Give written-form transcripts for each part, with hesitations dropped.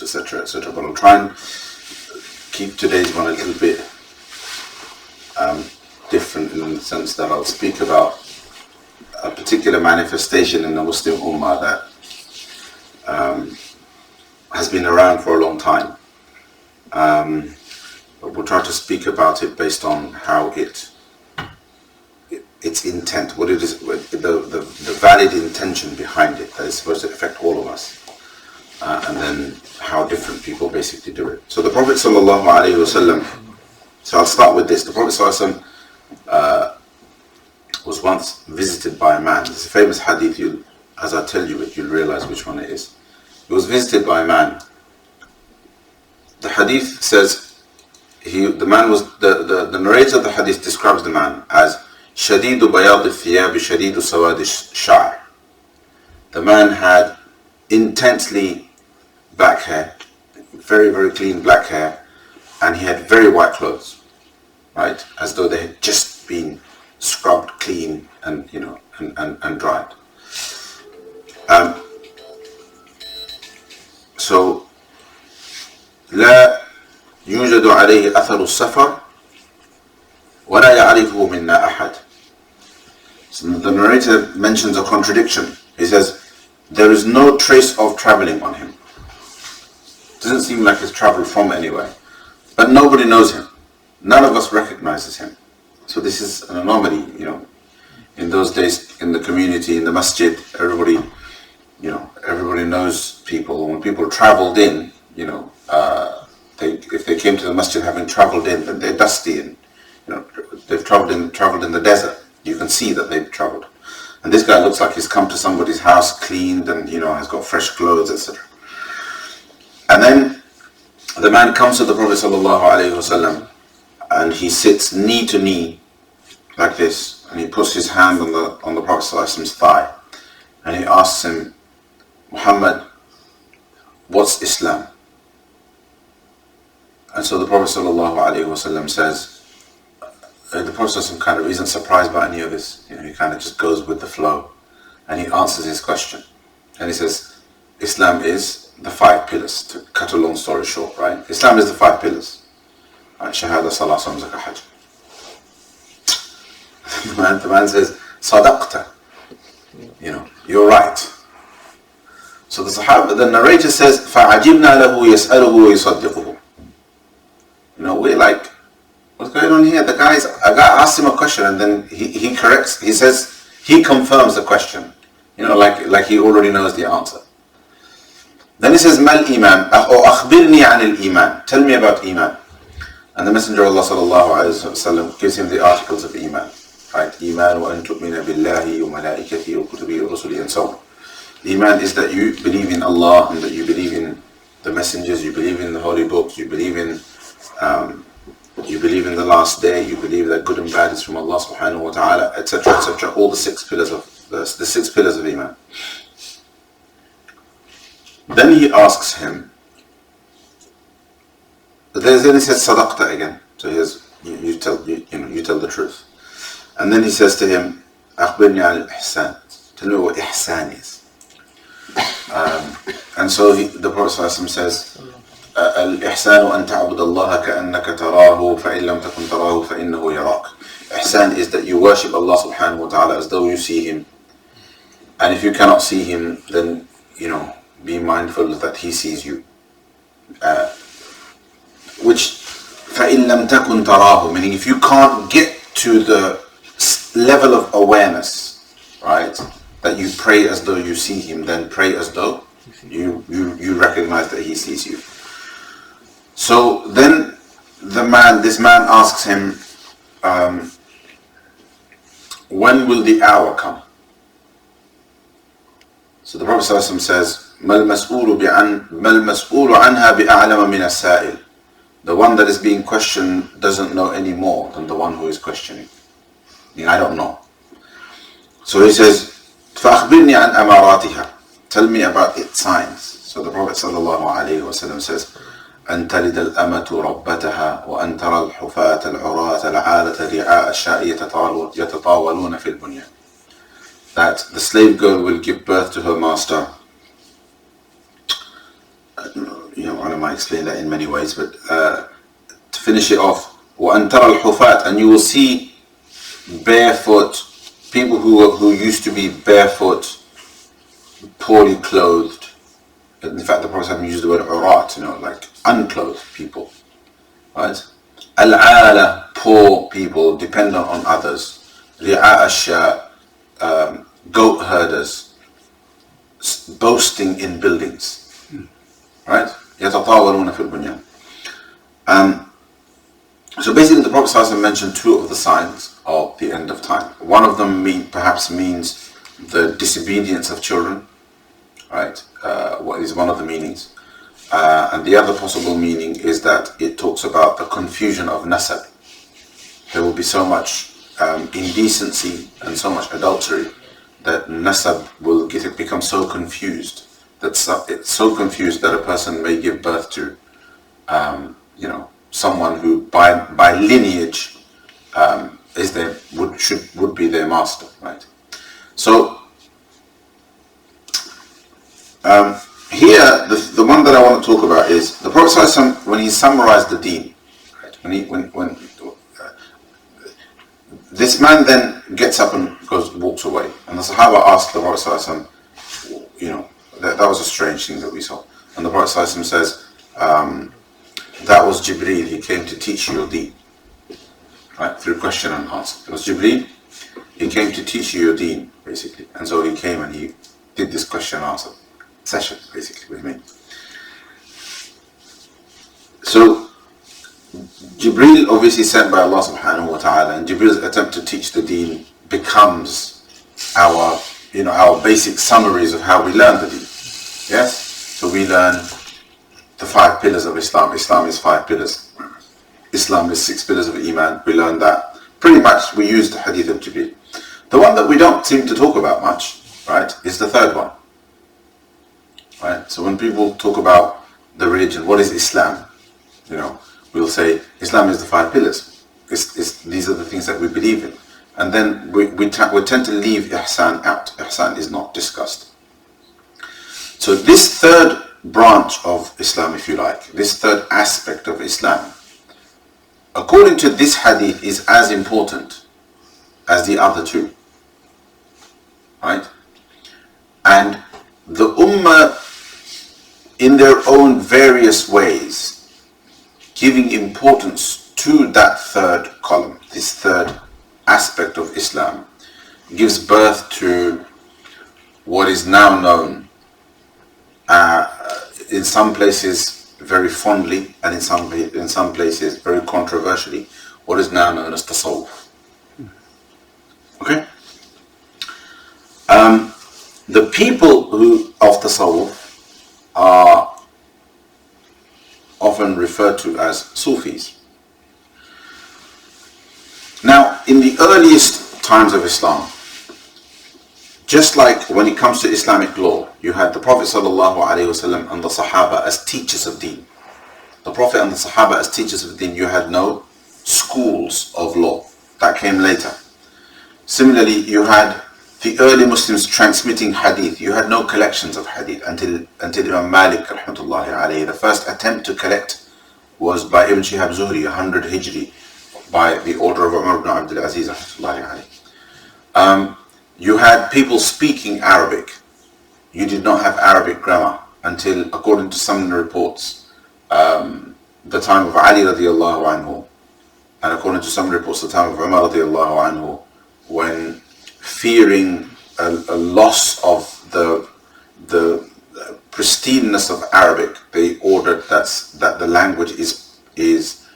books, etc., etc. But I'll try and keep today's one a little bit different in the sense that I'll speak about a particular manifestation in the Muslim Ummah that has been around for a long time. But we'll try to speak about it based on how its intent, what it is, the valid intention behind it that is supposed to affect all of us, and then how different people basically do it. So the Prophet sallallahu alaihi wasallam. So I'll start with this. The Prophet sallallahu alaihi wasallam was once visited by a man. It's a famous hadith. As I tell you it, you'll realize which one it is. He was visited by a man. The hadith says the narrator of the hadith describes the man as shadidu bayad al-thiyab shadidu sawad al-sha'r. The man had intensely black hair, very, very clean black hair, and he had very white clothes, right? As though they had just been scrubbed clean and dried. So لا يوجد عليه أثر السفر ولا يعرفه منا أحد. So the narrator mentions a contradiction. He says there is no trace of traveling on him. Doesn't seem like he's traveled from anywhere, but nobody knows him. None of us recognizes him. So this is an anomaly, In those days, in the community, in the masjid, everybody knows people. When people traveled in, if they came to the masjid having traveled in, then they're dusty and they've traveled in the desert. You can see that they've traveled. And this guy looks like he's come to somebody's house, cleaned, and has got fresh clothes, etc. And then the man comes to the Prophet sallallahu alaihi wasallam, and he sits knee to knee like this, and he puts his hand on the Prophet sallallahu alaihi wasallam's thigh, and he asks him, Muhammad, what's Islam? And so the Prophet sallallahu alaihi wasallam says, the Prophet sallallahu alaihi wasallam kind of isn't surprised by any of this. He kind of just goes with the flow, and he answers his question, and he says, Islam is the 5 pillars. To cut a long story short, right? Islam is the 5 pillars. Right? Shahada, Salah, Sawm, Zakah, Hajj. The man says, Sadaqta. You're right. So the narrator says, فَعَجِبْنَا لَهُ يَسْأَلُهُ وَيُصَدِّقُهُ. We're like, what's going on here? A guy asks him a question, and then he corrects. He says, he confirms the question. Like he already knows the answer. Then he says, Mal Iman, or Akhbirni anil Iman. Tell me about Iman. And the Messenger of Allah sallallahu alayhi wa sallam gives him the articles of Iman. Right? Iman wa an tu'mina billahi wa malaikatihi wa kutubihi wa rusuli and so on. Iman is that you believe in Allah, and that you believe in the messengers, you believe in the holy books, you believe in the last day, you believe that good and bad is from Allah subhanahu wa ta'ala, etc., etc. All the 6 pillars of the 6 pillars of Iman. Then he asks him, then he says Sadaqta again. So he says, you tell the truth. And then he says to him, Akhbirni al-ihsan. Tell me what ihsan is. And so the Prophet ﷺ says, Al-ihsan an ta'bud Allah ka'annaka tarahu fa'in lam takun tarahu fa'innahu yarak. Ihsan is that you worship Allah subhanahu wa ta'ala as though you see him. And if you cannot see him, then, be mindful that he sees you. Which, فَإِن لَمْ تَكُنْ تَرَاهُ, meaning if you can't get to the level of awareness, right, that you pray as though you see him, then pray as though you recognize that he sees you. So then this man asks him, when will the hour come? So the Prophet ﷺ says, مَا الْمَسْئُولُ عَنْهَا بِأَعْلَمَ مِنَ السَّائِلِ. The one that is being questioned doesn't know any more than the one who is questioning. I don't know. So he says, فَأَخْبِرْنِي عَنْ أَمَارَاتِهَا. Tell me about its signs. So the Prophet ﷺ says, أن تلد الأمة ربتها وأن ترى الحفاة العراة العالة رعاء الشاء يتطاولون في البنيان. That the slave girl will give birth to her master, explain that in many ways, but to finish it off, وَأَن تَرَى الْحُفَاةِ, and you will see barefoot, people who used to be barefoot, poorly clothed. In fact, the Prophet used the word urat, like unclothed people, right? Al-ala, poor people, dependent on others. Ri'a ash-sha, goat herders, boasting in buildings, right? يَتَطَاوَلُونَ فِي الْبُنْيَانِ. So basically the Prophet ﷺ mentioned two of the signs of the end of time. One of them perhaps means the disobedience of children, right? What is one of the meanings. And the other possible meaning is that it talks about the confusion of nasab. There will be so much indecency and so much adultery that nasab will become so confused, that it's so confused that a person may give birth to someone who by lineage would be their master, right? So here the one that I want to talk about is the Prophet ﷺ, when he summarized the deen, right? When this man then gets up and walks away, and the Sahaba asked the Prophet ﷺ, that was a strange thing that we saw, and the Prophet ﷺ says, that was Jibreel, he came to teach you your deen, right? Through question and answer. It was Jibreel, he came to teach you your deen, basically, and so he came and he did this question and answer session, basically, with me. So Jibreel, obviously sent by Allah subhanahu wa ta'ala, and Jibreel's attempt to teach the deen becomes our basic summaries of how we learn the deen. Yes? So we learn the 5 pillars of Islam. Islam is 5 pillars. Islam is 6 pillars of Iman. We learn that. Pretty much we use the hadith of Jibreel. The one that we don't seem to talk about much, right, is the third one. Right? So when people talk about the religion, what is Islam? We'll say Islam is the 5 pillars. These are the things that we believe in. And then we tend to leave Ihsan out. Ihsan is not discussed. So this third branch of Islam, if you like, this third aspect of Islam, according to this hadith, is as important as the other two, right? And the Ummah, in their own various ways, giving importance to that third column, this third aspect of Islam, gives birth to what is now known in some places very fondly, and in some places very controversially, what is now known as Tasawwuf. Okay? The people of Tasawwuf are often referred to as Sufis. Now, in the earliest times of Islam, just like when it comes to Islamic law, you had the Prophet ﷺ and the Sahaba as teachers of deen. The Prophet and the Sahaba as teachers of deen, you had no schools of law. That came later. Similarly, you had the early Muslims transmitting hadith. You had no collections of hadith until Imam Malik rahmatullahi alayhi. The first attempt to collect was by Ibn Shihab Zuhri, 100 Hijri, by the order of Umar ibn Abdul Aziz rahmatullahi alayhi. You had people speaking Arabic. You did not have Arabic grammar until, according to some reports, the time of Ali radiallahu anhu, and according to some reports, the time of Umar radiallahu anhu, when fearing a loss of the pristineness of Arabic, they ordered that the language is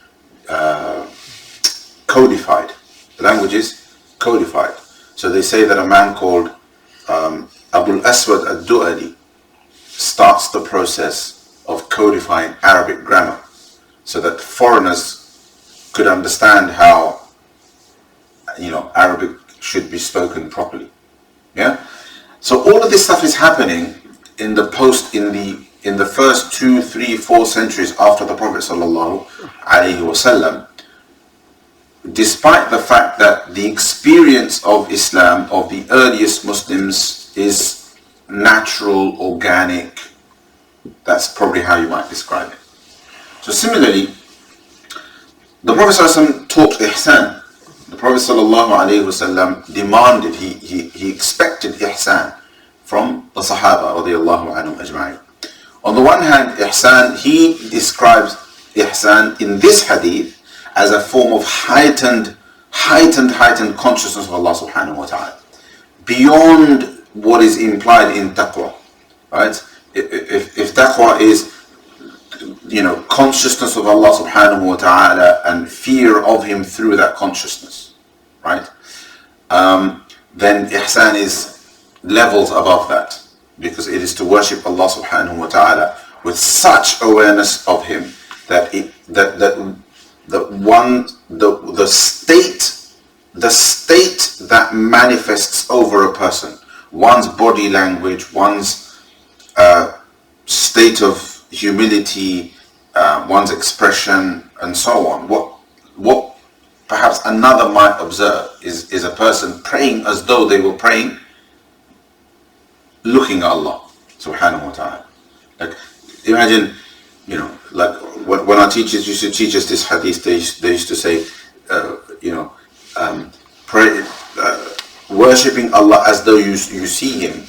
codified. The language is codified. So they say that a man called Abul Aswad al-Du'ali starts the process of codifying Arabic grammar so that foreigners could understand how Arabic should be spoken properly. Yeah? So all of this stuff is happening in the first 2, 3, 4 centuries after the Prophet sallallahu alaihi wasallam, despite the fact that the experience of Islam, of the earliest Muslims, is natural, organic. That's probably how you might describe it. So similarly, the Prophet ﷺ taught ihsan. The Prophet ﷺ demanded, he expected ihsan from the Sahaba radiallahu anhum ajma'in. On the one hand, ihsan, he describes ihsan in this hadith as a form of heightened consciousness of Allah subhanahu wa ta'ala, beyond what is implied in taqwa, right? If taqwa is, consciousness of Allah subhanahu wa ta'ala and fear of Him through that consciousness, right? Then ihsan is levels above that, because it is to worship Allah subhanahu wa ta'ala with such awareness of Him that the state that manifests over a person, one's body language, one's state of humility, one's expression, and so on. What perhaps another might observe is a person praying as though they were praying looking at Allah subhanahu wa ta'ala. Like, imagine, like when our teachers used to teach us this hadith, they used to say, pray, worshipping Allah as though you see Him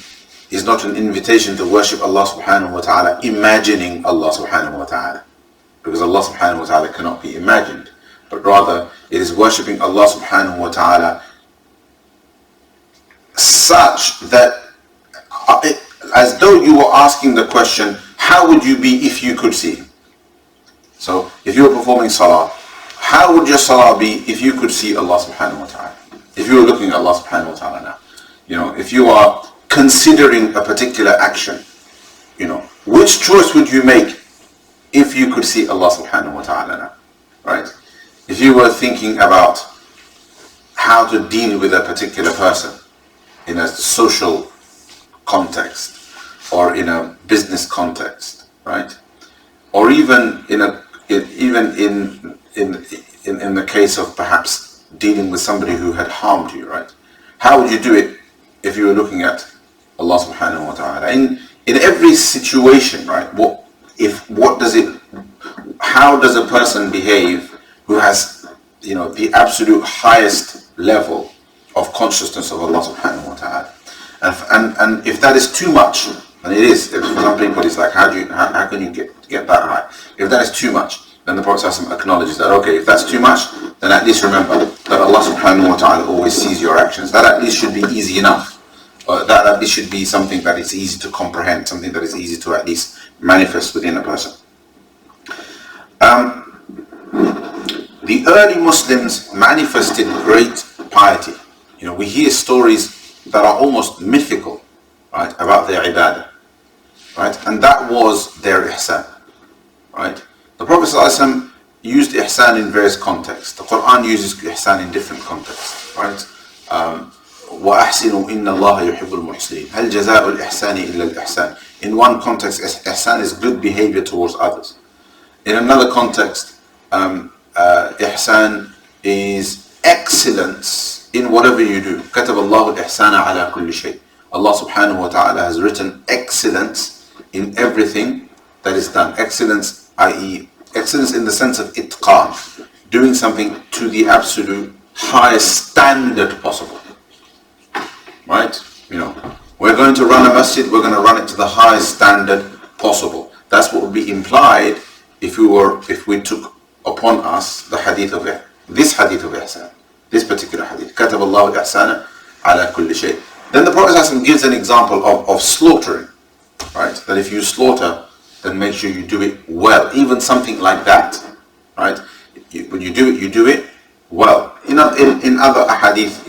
is not an invitation to worship Allah subhanahu wa ta'ala imagining Allah subhanahu wa ta'ala, because Allah subhanahu wa ta'ala cannot be imagined, but rather it is worshipping Allah subhanahu wa ta'ala such that as though you were asking the question, how would you be if you could see Him? So if you were performing salah, how would your salah be if you could see Allah subhanahu wa ta'ala? If you were looking at Allah subhanahu wa ta'ala now, if you are considering a particular action, which choice would you make if you could see Allah subhanahu wa ta'ala now, right? If you were thinking about how to deal with a particular person in a social context or in a business context, right? Or even in the case of perhaps dealing with somebody who had harmed you, right? How would you do it if you were looking at Allah subhanahu wa ta'ala? In every situation, right? How does a person behave who has, the absolute highest level of consciousness of Allah subhanahu wa ta'ala? And if that is too much, and it is, for some people it's like, how can you get that high? If that is too much, then the Prophet ﷺ acknowledges that, okay, if that's too much, then at least remember that Allah subhanahu wa ta'ala always sees your actions. That at least should be easy enough. That at least should be something that is easy to comprehend, something that is easy to at least manifest within a person. The early Muslims manifested great piety. We hear stories that are almost mythical, right, about their ibadah, right, and that was their ihsan, right. The Prophet ﷺ used ihsan in various contexts. The Quran uses ihsan in different contexts, right. وَأَحْسِنُوا إِنَّ اللَّهَ يُحِبُّ الْمُحْسِنِينَ هَلْ جَزَاءُ الْإِحْسَانِ إِلَّا الْإِحْسَانِ. In one context, ihsan is good behavior towards others. In another context, ihsan is excellence in whatever you do. كَتَبَ اللَّهُ الْإِحْسَانَ عَلَى كُلِّ شَيْءٍ. Allah subhanahu wa ta'ala has written excellence in everything that is done. Excellence, i.e. excellence in the sense of itqan, doing something to the absolute highest standard possible. Right? We're going to run a masjid, we're going to run it to the highest standard possible. That's what would be implied if we took upon us the hadith of this hadith of ihsan, this particular hadith. كَتَبَ اللَّهُ الْإِحْسَانَ عَلَى كُلِّ شَيْءٍ. Then the Prophet ﷺ gives an example of slaughtering, right? That if you slaughter, then make sure you do it well. Even something like that, right? When you do it well. In other ahadith,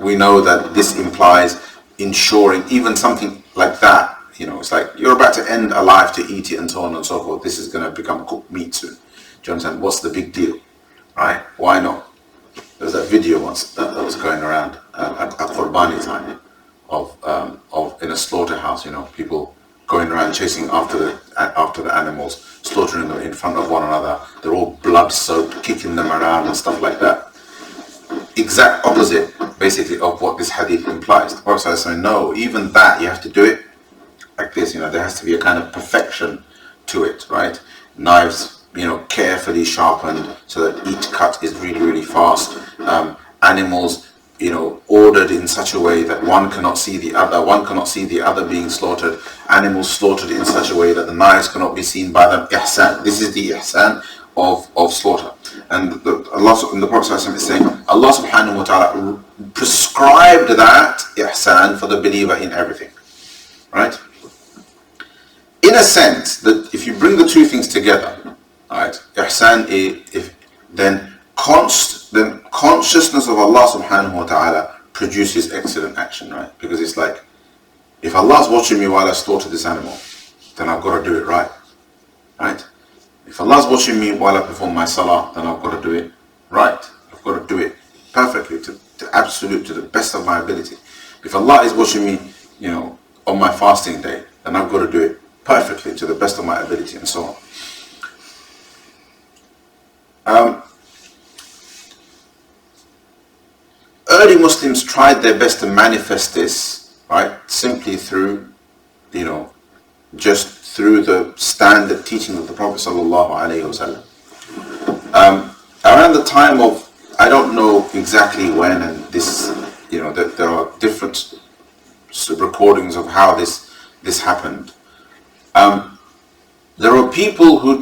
we know that this implies ensuring even something like that. It's like you're about to end a life to eat it and so on and so forth. This is going to become cooked meat soon. Do you understand? What's the big deal, right? Why not? There was that video once that was going around at Qurbani time of in a slaughterhouse. People going around chasing after the animals, slaughtering them in front of one another. They're all blood-soaked, kicking them around and stuff like that. Exact opposite, basically, of what this hadith implies. The Prophet says, no, even that you have to do it like this. There has to be a kind of perfection to it, right? Knives carefully sharpened so that each cut is really, really fast. Animals, ordered in such a way that one cannot see the other being slaughtered. Animals slaughtered in such a way that the knives cannot be seen by them. Ihsan. This is the ihsan of slaughter. And the Prophet is saying, Allah subhanahu wa ta'ala prescribed that ihsan for the believer in everything. Right? In a sense, that if you bring the two things together, right, ihsan then consciousness of Allah subhanahu wa ta'ala produces excellent action, right? Because it's like, if Allah's watching me while I slaughter this animal, then I've got to do it right. Right? If Allah's watching me while I perform my salah, then I've got to do it right. I've got to do it perfectly, to the best of my ability. If Allah is watching me, on my fasting day, then I've got to do it perfectly to the best of my ability, and so on. Early Muslims tried their best to manifest this, right, simply through, just through the standard teaching of the Prophet sallallahu alaihi wasallam. Around the time of, I don't know exactly when, and this, there are different recordings of how this happened. There were people who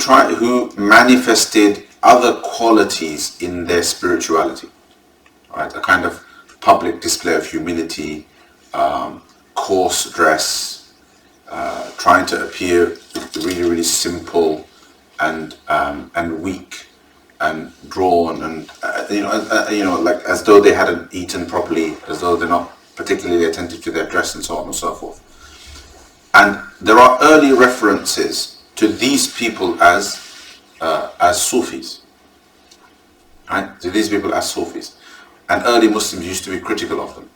manifested other qualities in their spirituality. Right, a kind of public display of humility, coarse dress, trying to appear really, really simple and weak and drawn, and like as though they hadn't eaten properly, as though they're not particularly attentive to their dress, and so on and so forth. And there are early references to these people as Sufis. Right, to these people as Sufis. And early Muslims used to be critical of them,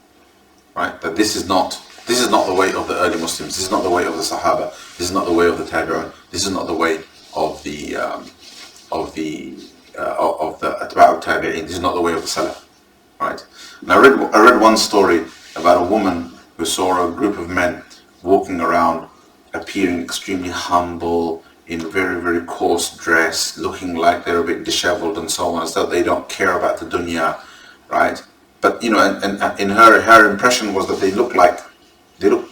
right? That this is not the way of the early Muslims. This is not the way of the Sahaba. This is not the way of the Tabi'un. This is not the way of the Atba'u Tabi'in. This is not the way of the Salaf, right? And I read one story about a woman who saw a group of men walking around, appearing extremely humble, in very, very coarse dress, looking like they're a bit disheveled and so on, as though they don't care about the dunya. Right, but and in her impression was that they look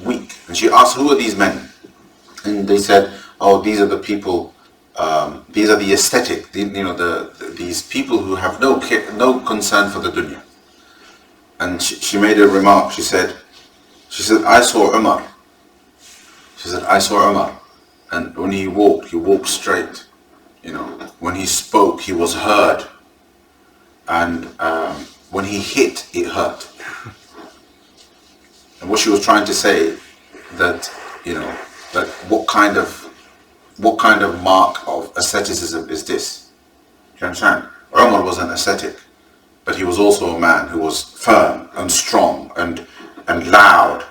weak, and she asked, "Who are these men?" And they said, "Oh, these are the people. These are the aesthetic. These people who have no concern for the dunya." And she made a remark. She said, "I saw Umar." She said, "I saw Umar, and when he walked straight. When he spoke, he was heard, and when he hit, it hurt." And what she was trying to say, that that what kind of mark of asceticism is this? You understand? Umar was an ascetic, but he was also a man who was firm and strong and loud,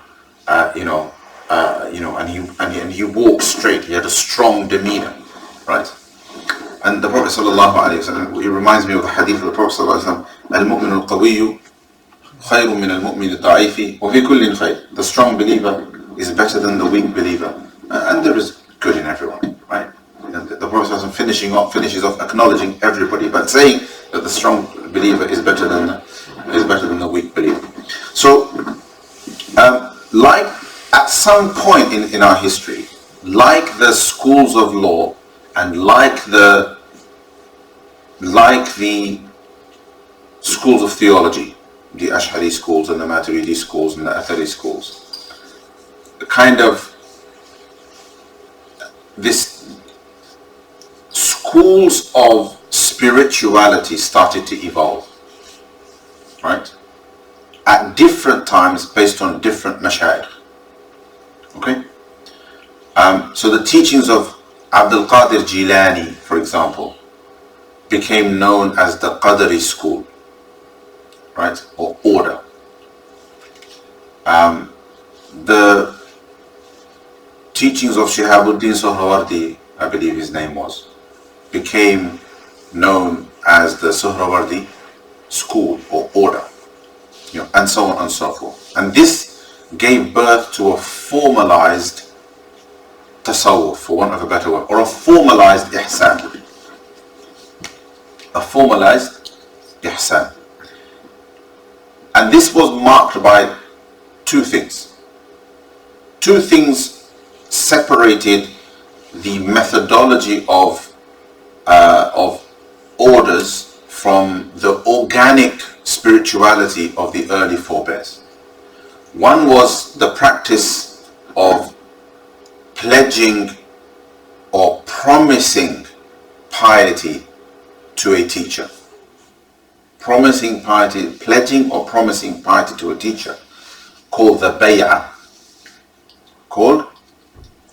and he walked straight. He had a strong demeanor, right? And the Prophet sallallahu alaihi wasallam, he reminds me of the hadith of the Prophet sallallahu alaihi wasallam, "Al-mu'min al-qawiyyu khayrun min al-mu'min al-da'ifi wa fi kullin khayr." The strong believer is better than the weak believer, and there is good in everyone, right? And the Prophet sallallahu alaihi wasallam finishes off acknowledging everybody, but saying that the strong believer is better than the weak believer. So, like at some point in our history, like the schools of law, and like the schools of theology, the Ash'ari schools and the Maturidi schools and the Athari schools, kind of this schools of spirituality started to evolve, right? At different times based on different mashayikh. Okay? So the teachings of Abdul Qadir Jilani, for example, became known as the Qadari school, right, or order. The teachings of Shihabuddin Suhrawardi, I believe his name was, became known as the Suhrawardi school or order, and so on and so forth. And this gave birth to a formalized tasawwuf, for want of a better word, or a formalized ihsan, a formalized ihsan. And this was marked by two things. Two things separated the methodology of orders from the organic spirituality of the early forebears. One was the practice of pledging or promising piety to a teacher. Promising piety, pledging or promising piety to a teacher, called the bay'ah. Called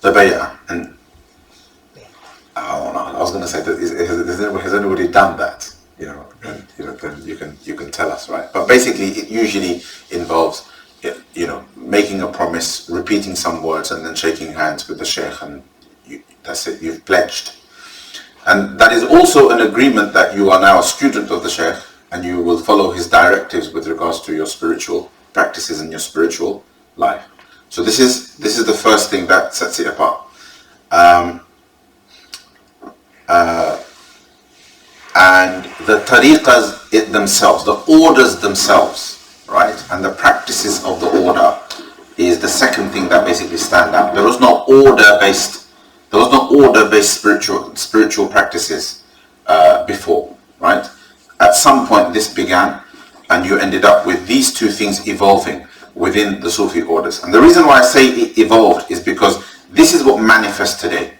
the bay'ah. And I was going to say that has anybody done that? Then you can tell us, right? But basically, it usually involves making a promise, repeating some words, and then shaking hands with the sheikh, and that's it. You've pledged, and that is also an agreement that you are now a student of the sheikh, and you will follow his directives with regards to your spiritual practices and your spiritual life. So this is the first thing that sets it apart. And the tariqas themselves, the orders themselves, right, and the practices of the order is the second thing that basically stand out. There was no order-based spiritual practices before, right? At some point this began, and you ended up with these two things evolving within the Sufi orders. And the reason why I say it evolved is because this is what manifests today.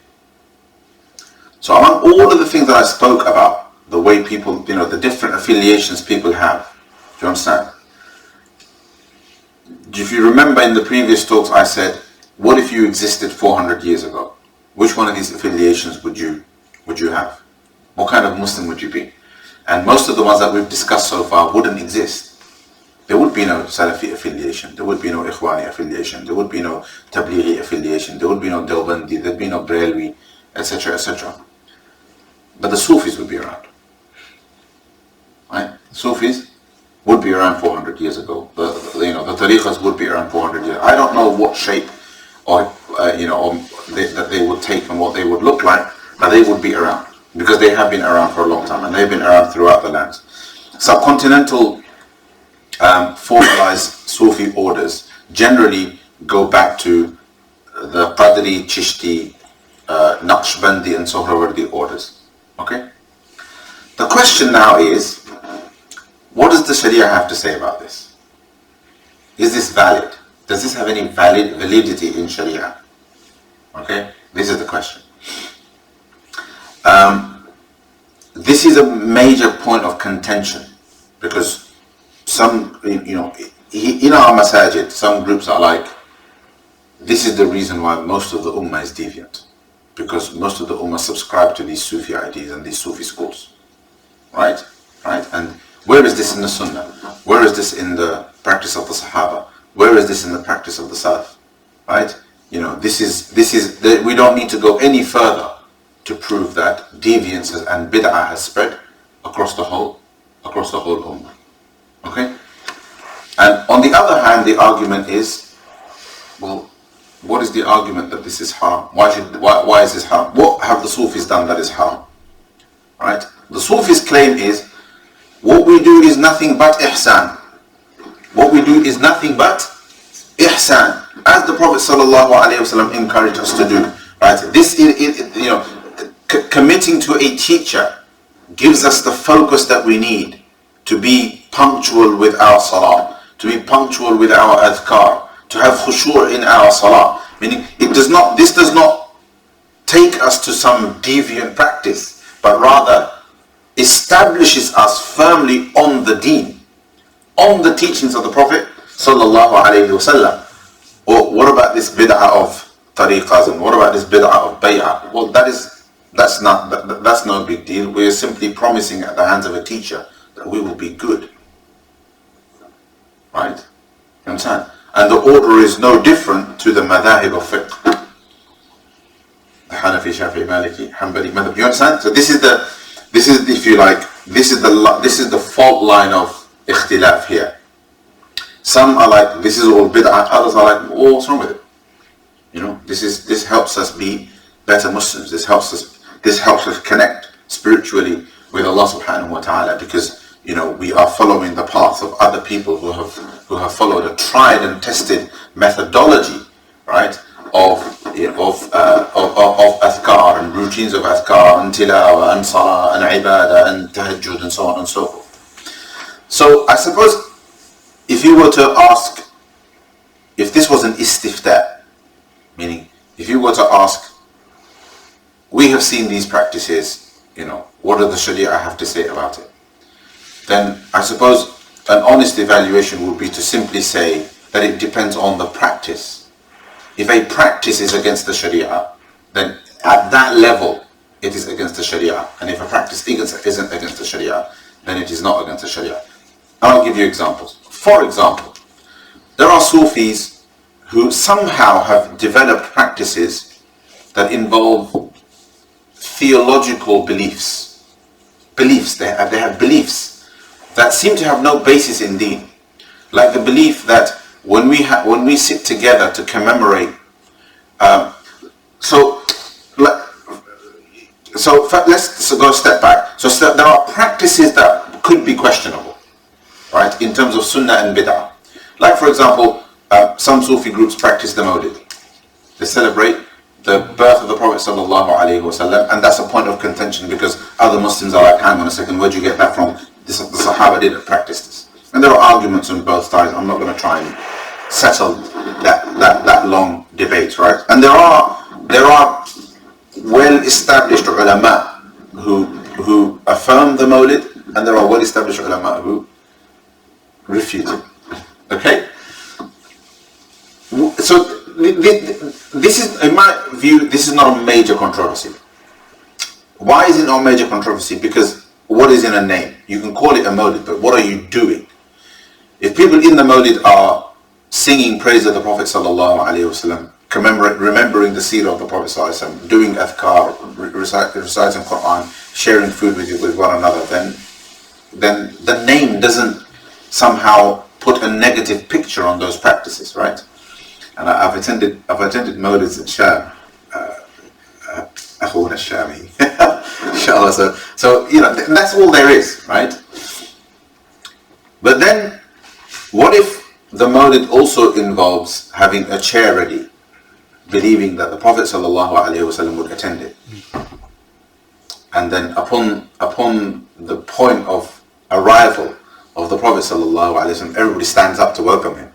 So among all of the things that I spoke about, the way people, the different affiliations people have, do you understand? If you remember in the previous talks I said, what if you existed 400 years ago? Which one of these affiliations would you have? What kind of Muslim would you be? And most of the ones that we've discussed so far wouldn't exist. There would be no Salafi affiliation, there would be no Ikhwani affiliation, there would be no Tablighi affiliation, there would be no Deobandi, there would be no Brelwi, etc., etc. But the Sufis would be around. Right? Sufis would be around 400 years ago. The tariqas would be around 400 years. I don't know what shape that they would take and what they would look like, but they would be around because they have been around for a long time, and they've been around throughout the lands. Subcontinental formalized Sufi orders generally go back to the Qadri, Chishti, Naqshbandi and Sohrawardi orders. Okay? The question now is, what does the Sharia have to say about this? Is this valid? Does this have any validity in Sharia? Okay? This is the question. This is a major point of contention because some, in our masajid, some groups are like, this is the reason why most of the ummah is deviant. Because most of the ummah subscribe to these Sufi ideas and these Sufi schools. Right? And where is this in the Sunnah? Where is this in the practice of the Sahaba? Where is this in the practice of the Salaf? Right? This is we don't need to go any further to prove that deviance and bid'ah has spread across the whole ummah. Okay? And on the other hand, the argument is, well, what is the argument that this is haram? Why is this haram? What have the Sufis done that is haram? Right? The Sufis' claim is, what we do is nothing but ihsan. What we do is nothing but ihsan, as the Prophet ﷺ encouraged us to do. Right? This is, committing to a teacher gives us the focus that we need to be punctual with our salah, to be punctual with our adhkar, to have khushu' in our salah. Meaning, this does not take us to some deviant practice, but rather establishes us firmly on the deen, on the teachings of the Prophet sallallahu alaihi wasallam. Or what about this bid'ah of tariqas, and what about this bid'ah of bay'ah? Well, that's no big deal. We are simply promising at the hands of a teacher that we will be good. Right? You understand? And the order is no different to the madhahib of fiqh. The Hanafi, Shafi'i, Maliki, Hanbali madhab. You understand? So this is if you like, this is the fault line of ikhtilaf here. Some are like, this is all bid'ah. Others are like, oh, what's wrong with it? This helps us be better Muslims. This helps us connect spiritually with Allah subhanahu wa ta'ala, because we are following the path of other people who have followed a tried and tested methodology, right, of adhkar and routines of adhkar and tilawa and salah and ibadah and tahajjud and so on and so forth. So I suppose if you were to ask, if this was an istifta, meaning if you were to ask, we have seen these practices, what does the Sharia have to say about it? Then I suppose an honest evaluation would be to simply say that it depends on the practice. If a practice is against the Sharia, then at that level it is against the Sharia. And if a practice isn't against the Sharia, then it is not against the Sharia. I'll give you examples. For example, there are Sufis who somehow have developed practices that involve theological beliefs. They have beliefs that seem to have no basis in deen. Like the belief that when we sit together to commemorate, let's go a step back. So there are practices that could be questionable, right, in terms of sunnah and bid'ah. Like, for example, some Sufi groups practice the Mawlid. They celebrate the birth of the Prophet ﷺ, and that's a point of contention because other Muslims are like, hang on a second, where'd you get that from? The Sahaba didn't practice this. And there are arguments on both sides. I'm not going to try and settle that long debate, right? And there are well-established ulama who affirm the Mawlid, and there are well-established ulama who refute it. Okay? So this is, in my view, this is not a major controversy. Why is it not a major controversy? Because what is in a name? You can call it a Mawlid, but what are you doing? If people in the Mawlid are singing praise of the Prophet ﷺ, remembering the seerah of the Prophet ﷺ, doing adhkar, reciting Quran, sharing food with one another, then the name doesn't somehow put a negative picture on those practices, right? And I've attended Mawlids in Sham, Akhuna Shami, inshallah. So that's all there is, right? But then, what if the Mawlid also involves having a chair ready, believing that the Prophet ﷺ would attend it, and then upon the point of arrival of the Prophet ﷺ, everybody stands up to welcome him,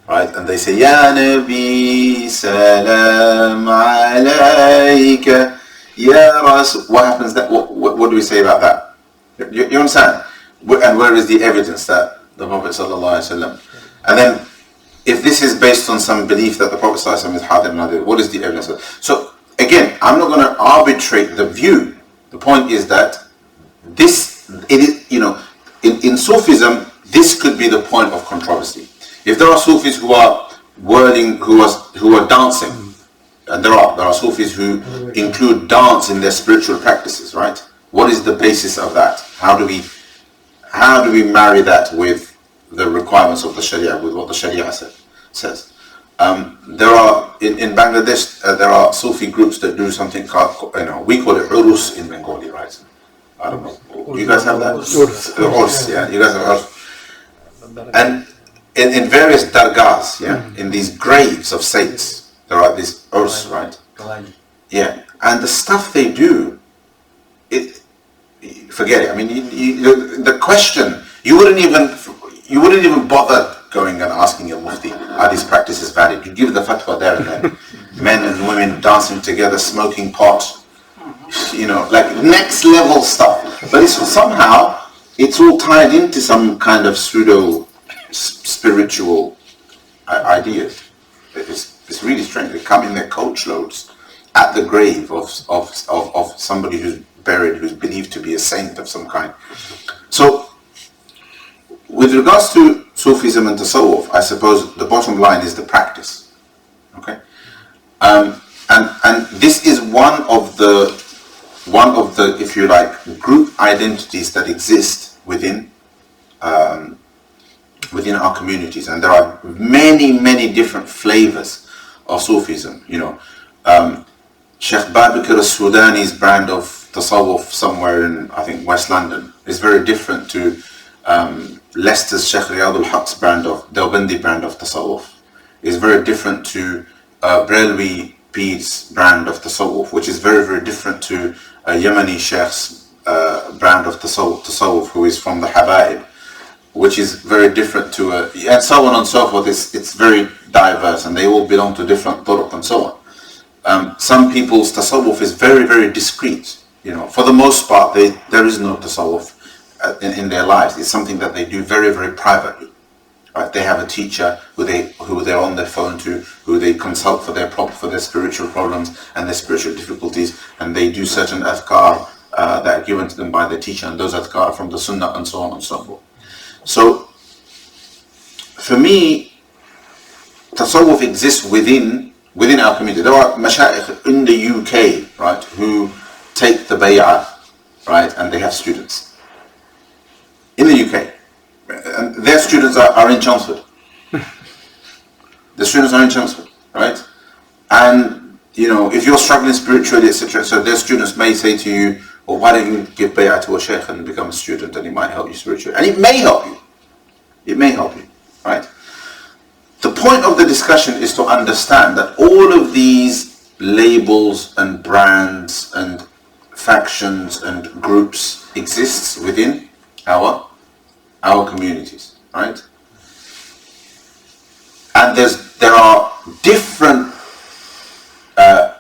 right? And they say, Ya Nabi, Salam Alayka, Ya Rasul. What happens then? What do we say about that? You understand? And where is the evidence that the Prophet ﷺ? And then, if this is based on some belief that the Prophet ﷺ is Hadir Nadir, what is the evidence? So again, I'm not going to arbitrate the view. The point is that in Sufism, this could be the point of controversy. If there are Sufis who are whirling, who are dancing, and there are Sufis who include dance in their spiritual practices, right? What is the basis of that? How do we marry that with the requirements of the Sharia, with what the Sharia says? There are in Bangladesh there are Sufi groups that do something called, we call it urus in Bengali, right? I don't know. You guys have that? Urus, yeah. You guys have urus. And in various dargahs, in these graves of saints, there are these urus, right? Yeah. And the stuff they do, forget it. I mean, the question, you wouldn't even bother going and asking a mufti, are these practices valid? You give the fatwa there and then. Men and women dancing together, smoking pot, like next level stuff. But somehow it's all tied into some kind of pseudo spiritual ideas. It's really strange. They come in their coachloads at the grave of somebody who's buried, who's believed to be a saint of some kind. So, with regards to Sufism and Tasawwuf, I suppose the bottom line is the practice. Okay, and this is one of the, if you like, group identities that exist within our communities, and there are many different flavors of Sufism. Sheikh Babakir al-Sudani's brand of Tasawwuf somewhere in, I think, West London is very different to Leicester's Sheikh Riyadul Haq's brand of Deobandi brand of Tasawwuf. Is very different to Brelwi Peed's brand of Tasawwuf, which is very, very different to Yemeni Sheikh's brand of Tasawwuf, who is from the Habaib, which is very different to and so on and so forth. It's very diverse, and they all belong to different turuq and so on. Some people's Tasawwuf is very, very discreet. You know, for the most part, there is no Tasawwuf in their lives. It's something that they do very, very privately. Right? They have a teacher who they're on their phone to, who they consult for their spiritual problems and their spiritual difficulties, and they do certain adhkar that are given to them by the teacher, and those adhkar are from the Sunnah and so on and so forth. So, for me, Tasawwuf exists within our community. There are mashayikh in the UK, right, who take the bay'ah, right, and they have students in the UK, and their students are in Chelmsford. The students are in Chelmsford, right? And you know, if you're struggling spiritually, etc., so their students may say to you, well, why don't you give bay'ah to a sheikh and become a student, and it might help you spiritually. And it may help you. It may help you, right? The point of the discussion is to understand that all of these labels and brands and factions and groups exists within our communities, right? And there are different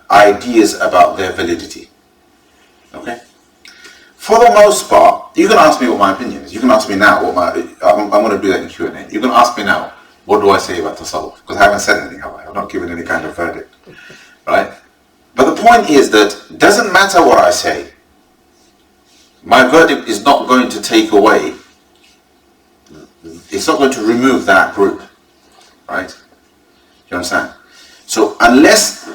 ideas about their validity. Okay? For the most part, you can ask me what my opinion is. You can ask me now I'm going to do that in Q&A. You can ask me now, what do I say about Tasawwuf? Because I haven't said anything, have I? I've not given any kind of verdict, right? But the point is that it doesn't matter what I say. My verdict is not going to take away, it's not going to remove that group, right? You understand? So unless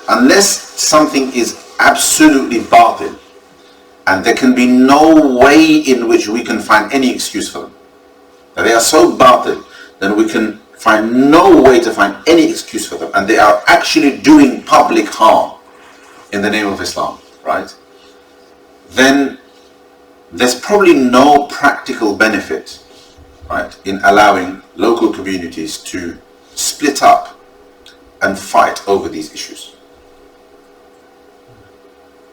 unless something is absolutely batil, and there can be no way in which we can find any excuse for them, that they are so batil, then we can find no way to find any excuse for them, and they are actually doing public harm in the name of Islam, right? Then there's probably no practical benefit, right, in allowing local communities to split up and fight over these issues.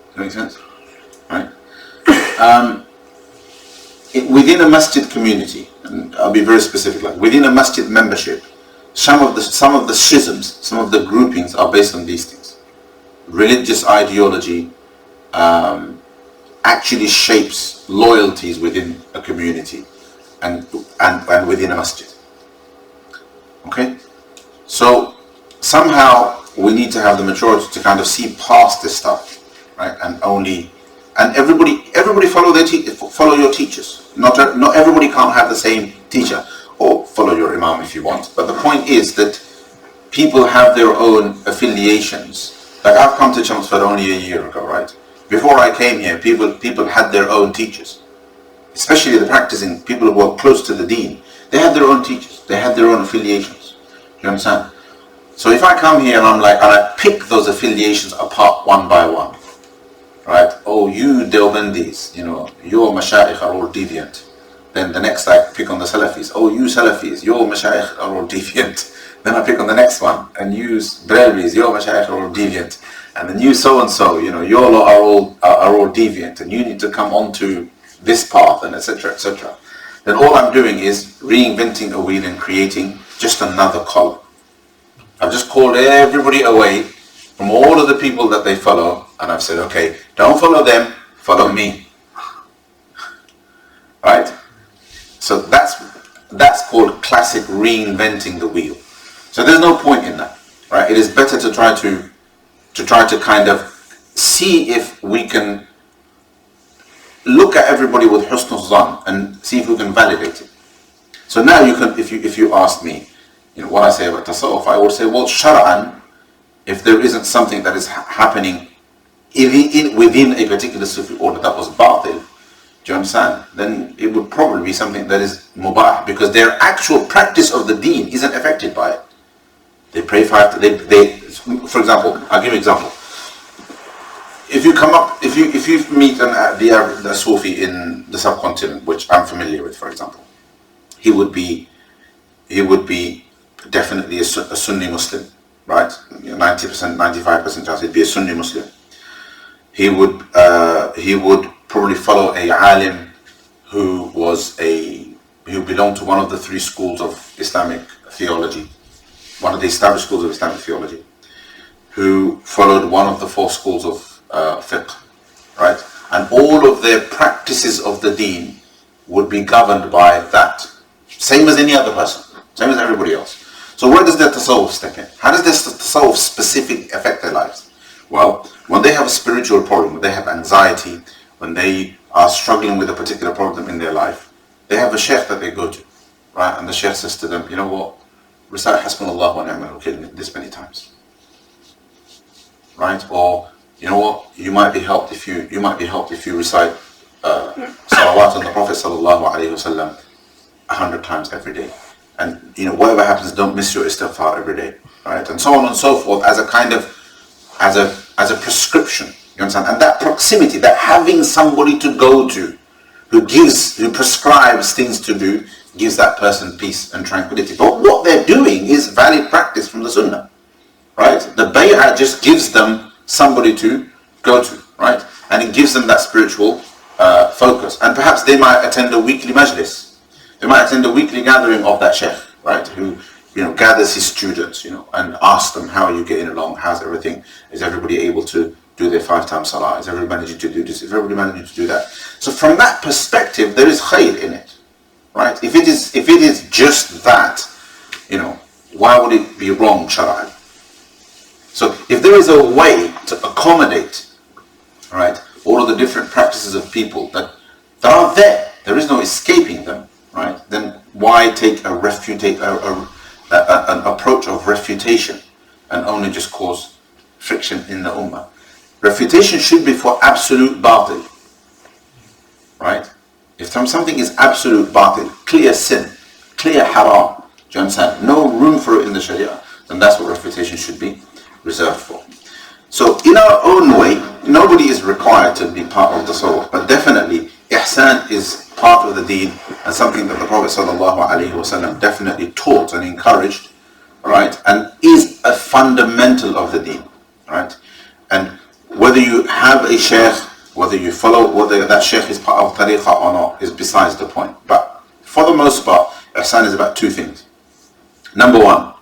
Does that make sense? Right? Within a masjid community, and I'll be very specific, like within a masjid membership, some of the schisms, some of the groupings are based on these things. Religious ideology actually shapes loyalties within a community and within a masjid. Okay? So somehow we need to have the maturity to kind of see past this stuff, right? And everybody follow your teachers. Not everybody can't have the same teacher, or follow your imam if you want. But the point is that people have their own affiliations. Like I've come to Chelmsford only a year ago, right? Before I came here, people had their own teachers. Especially the practicing people who were close to the deen. They had their own teachers. They had their own affiliations. You understand? So if I come here and I pick those affiliations apart one by one, right? Oh, you Deobandis, your mashayikh are all deviant. Then the next I pick on the Salafis. Oh, you Salafis, your mashayikh are all deviant. Then I pick on the next one and use Brelvis, your mashayikh are all deviant. And then you so and so, your lot are all deviant, and you need to come onto this path, and etc. etc. Then all I'm doing is reinventing a wheel and creating just another column. I've just called everybody away from all of the people that they follow, and I've said, okay, don't follow them, follow me. Right? So that's called classic reinventing the wheel. So there's no point in that, right? It is better to try to kind of see if we can look at everybody with husnul zan and see if we can validate it. So now you can, if you ask me, what I say about tasawwuf, I would say, well, shar'an, if there isn't something that is happening within a particular Sufi order that was batil, do you understand? Then it would probably be something that is mubah, because their actual practice of the deen isn't affected by it. They pray 5 times. For example, I'll give you an example. if you come up, if you meet the Sufi in the subcontinent, which I'm familiar with, for example, he would be definitely a Sunni Muslim, right? 90%, 95% chance he'd be a Sunni Muslim. He would probably follow a alim who belonged to one of the three schools of Islamic theology, one of the established schools of Islamic theology, who followed one of the four schools of fiqh, right? And all of their practices of the deen would be governed by that, same as any other person, same as everybody else. So where does their tasawwuf step in? How does their tasawwuf specific affect their lives? Well, when they have a spiritual problem, when they have anxiety, when they are struggling with a particular problem in their life, they have a sheikh that they go to, right? And the sheikh says to them, you know what, recite Hasbunallah wa ni'mal wakeel this many times, right? Or you know what, you might be helped if you recite salawat on the Prophet sallallahu alaihi wasallam 100 times every day. And you know, whatever happens, don't miss your istighfar every day, right? And so on and so forth, as a kind of as a prescription, you understand? And that proximity, that having somebody to go to who prescribes things to do, gives that person peace and tranquility. But what they're doing is valid practice from the Sunnah, right? The bay'ah just gives them somebody to go to, right? And it gives them that spiritual focus. And perhaps they might attend a weekly majlis. They might attend a weekly gathering of that sheikh, right? Who, you know, gathers his students, you know, and asks them, how are you getting along? How's everything? Is everybody able to do their 5 times salah? Is everybody managing to do this? Is everybody managing to do that? So from that perspective, there is khayr in it, right? If it is just that, you know, why would it be wrong, shar'an? So if there is a way to accommodate, right, all of the different practices of people that are there is no escaping them, right? Then why take an approach of refutation and only just cause friction in the ummah? Refutation should be for absolute batil, right? If something is absolute batil, clear sin, clear haram, do you understand? No room for it in the Sharia, then that's what refutation should be reserved for. So in our own way, nobody is required to be part of the tasawwuf, but definitely ihsan is part of the deen and something that the Prophet ﷺ definitely taught and encouraged, right? And is a fundamental of the deen, right? And whether you have a sheikh, whether you follow, whether that sheikh is part of tariqah or not, is besides the point. But for the most part, ihsan is about two things. Number one,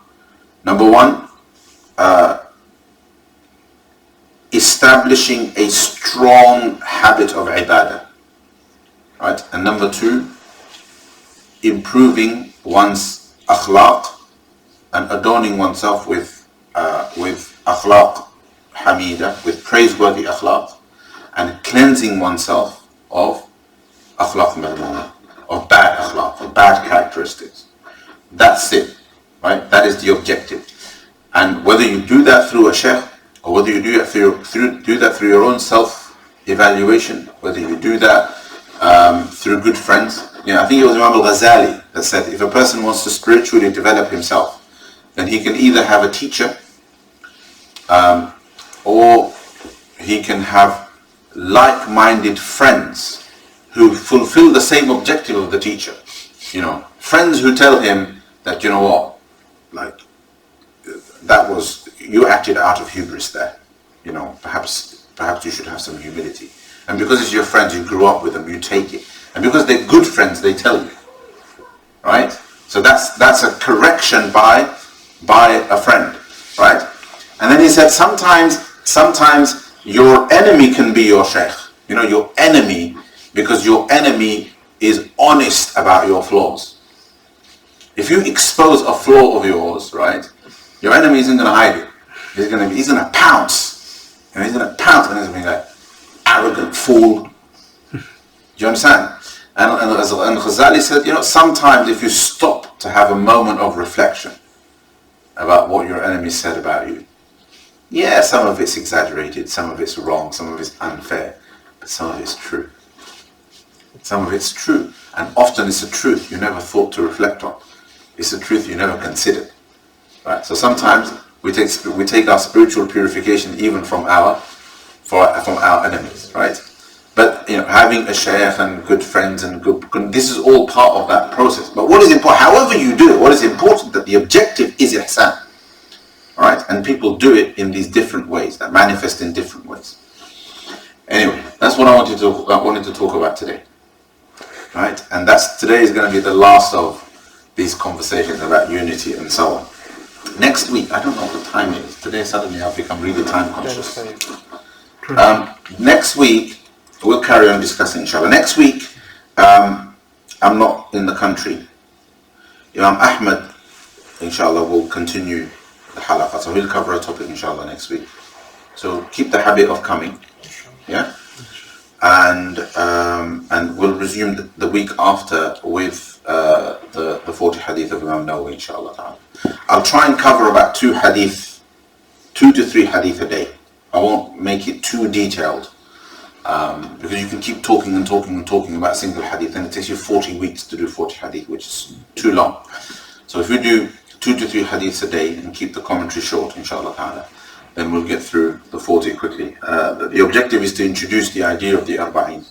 establishing a strong habit of ibadah, right? And number two, improving one's akhlaq and adorning oneself with akhlaq hamida, with praiseworthy akhlaq, and cleansing oneself of akhlaq madmuma, of bad akhlaq, of bad characteristics. That's it, right? That is the objective. And whether you do that through a sheikh, or whether you do that through your own self-evaluation, whether you do that through good friends. You know, I think it was Imam al-Ghazali that said, if a person wants to spiritually develop himself, then he can either have a teacher, or he can have like-minded friends who fulfill the same objective of the teacher. You know, friends who tell him that, you know what, like, you acted out of hubris there. You know, perhaps you should have some humility. And because it's your friends, you grew up with them, you take it. And because they're good friends, they tell you, right? So that's a correction by a friend, right? And then he said, sometimes your enemy can be your sheikh. You know, your enemy, because your enemy is honest about your flaws. If you expose a flaw of yours, right, your enemy isn't going to hide it. He's going to pounce. And he's going to pounce and he's going to be like, arrogant fool. Do you understand? And Ghazali said, you know, sometimes if you stop to have a moment of reflection about what your enemy said about you, yeah, some of it's exaggerated, some of it's wrong, some of it's unfair, but some of it's true. Some of it's true. And often it's a truth you never thought to reflect on. It's a truth you never considered. Right? So sometimes we take our spiritual purification even from our from our enemies, right? But having a shaykh and good friends and this is all part of that process. But what is important, however you do it, what is important that the objective is ihsan, right? And people do it in these different ways that manifest in different ways. Anyway, that's what I wanted to talk about today, right? And today is going to be the last of these conversations about unity and so on. Next week, I don't know what the time is. Today suddenly I've become really time conscious. Next week, we'll carry on discussing, inshallah. Next week, I'm not in the country. Imam Ahmad, inshallah, will continue the halaqah. So he'll cover a topic, inshallah, next week. So keep the habit of coming. Yeah? And we'll resume the week after with the 40 hadith of Imam Nawawi, inshallah. I'll try and cover about 2 to 3 hadith a day. I won't make it too detailed. Because you can keep talking about a single hadith, and it takes you 40 weeks to do 40 hadith, which is too long. So if we do 2 to 3 hadiths a day and keep the commentary short, inshallah ta'ala, then we'll get through the 40 quickly. The objective is to introduce the idea of the arba'in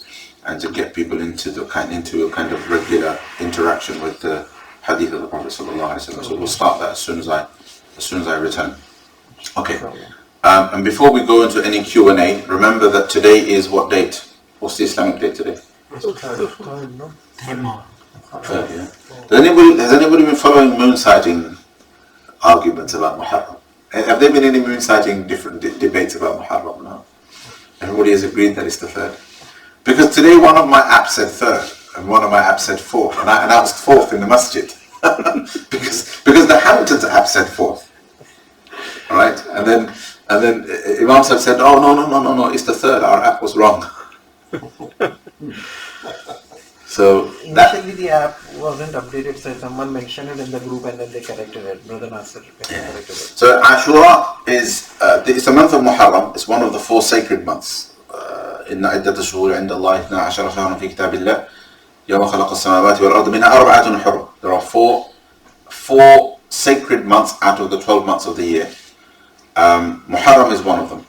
and to get people into a kind of regular interaction with the hadith of the Prophet sallallahu alaihi wasallam. So we'll start that as soon as I return. Okay. And before we go into any Q&A, remember that today is what date? What's the Islamic date today? Third, yeah. Has anybody been following moon sighting arguments about Muharram? Have there been any moon sighting different debates about Muharram? No. Everybody has agreed that it's the 3rd. Because today one of my apps said 3rd and one of my apps said 4th, and I announced 4th in the masjid because the Hamptons app said 4th. All right, and then Imam Sahib said, "Oh no, it's the 3rd. Our app was wrong." So initially the app wasn't updated, so someone mentioned it in the group and then they corrected it. Brother Nasser corrected it. So Ashura it's the month of Muharram. It's one of the 4 sacred months. إن عدة الشهور عند الله 12 شهرا في كتاب الله يوم خلق السماوات والأرض منها 4 حرم. There are four sacred months out of the 12 months of the year. Muharram is one of them.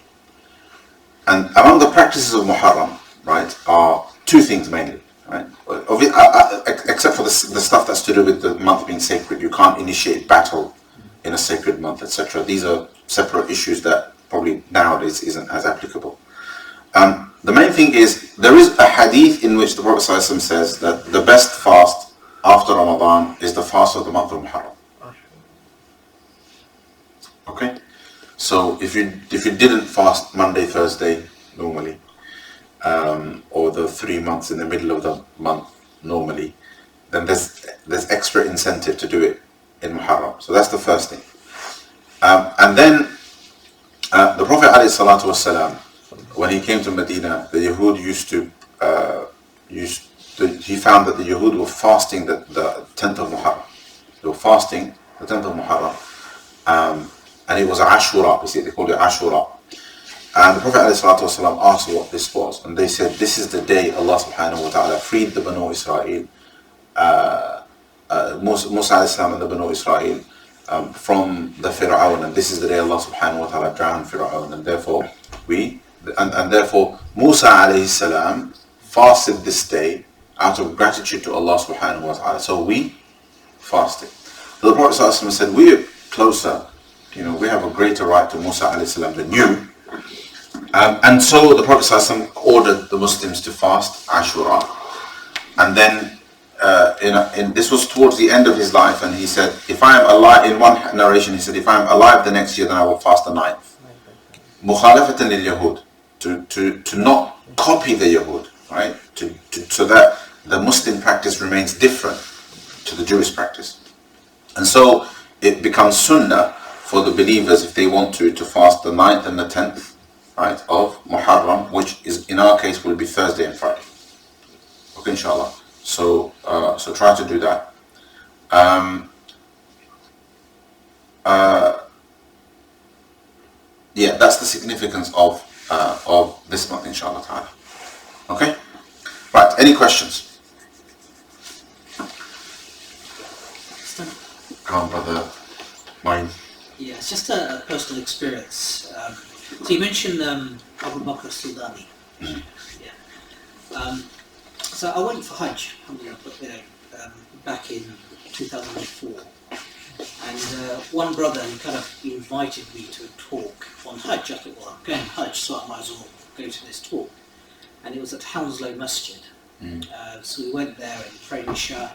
And among the practices of Muharram, right, are 2 things mainly, right? Except for the stuff that's to do with the month being sacred. You can't initiate battle in a sacred month, etc. These are separate issues that probably nowadays isn't as applicable. The main thing is, there is a hadith in which the Prophet ﷺ says that the best fast after Ramadan is the fast of the month of Muharram. Okay? So if you didn't fast Monday, Thursday normally, or the 3 months in the middle of the month normally, then there's extra incentive to do it in Muharram. So that's the first thing. And then the Prophet ﷺ, when he came to Medina, the Yahud he found that the Yahud were fasting the 10th of Muharram. They were fasting the 10th of Muharram. And it was Ashura, you see, they called it Ashura. And the Prophet ﷺ asked what this was. And they said, this is the day Allah subhanahu wa ta'ala freed the Banu Israel, Musa ﷺ and the Banu Israel from the Fir'aun. And this is the day Allah subhanahu wa ta'ala drowned Fir'aun. And therefore, therefore Musa alayhi salam fasted this day out of gratitude to Allah subhanahu wa ta'ala. So we fasted. So the Prophet ﷺ said, we are closer. We have a greater right to Musa alayhi salam than you. And so the Prophet ﷺ ordered the Muslims to fast Ashura. And then, this was towards the end of his life, and he said, if I am alive, in one narration he said, if I am alive the next year, then I will fast the 9th. Mukhalafatan lil Yahud, to not copy the Yahud, right? So that the Muslim practice remains different to the Jewish practice. And so it becomes sunnah for the believers, if they want to fast the 9th and the 10th, right, of Muharram, which is in our case will be Thursday and Friday. Okay, inshallah. So try to do that. Yeah, that's the significance of this month, inshallah ta'ala. Okay? Right, any questions? Come on, brother. Mine. Yeah, it's just a personal experience. So you mentioned Abu Bakr Sudani. Yeah. So I went for Hajj, back in 2004. And one brother kind of invited me to a talk on Hajj. I thought, well, I'm going to Hajj, so I might as well go to this talk. And it was at Halaqah Masjid. So we went there and prayed Isha.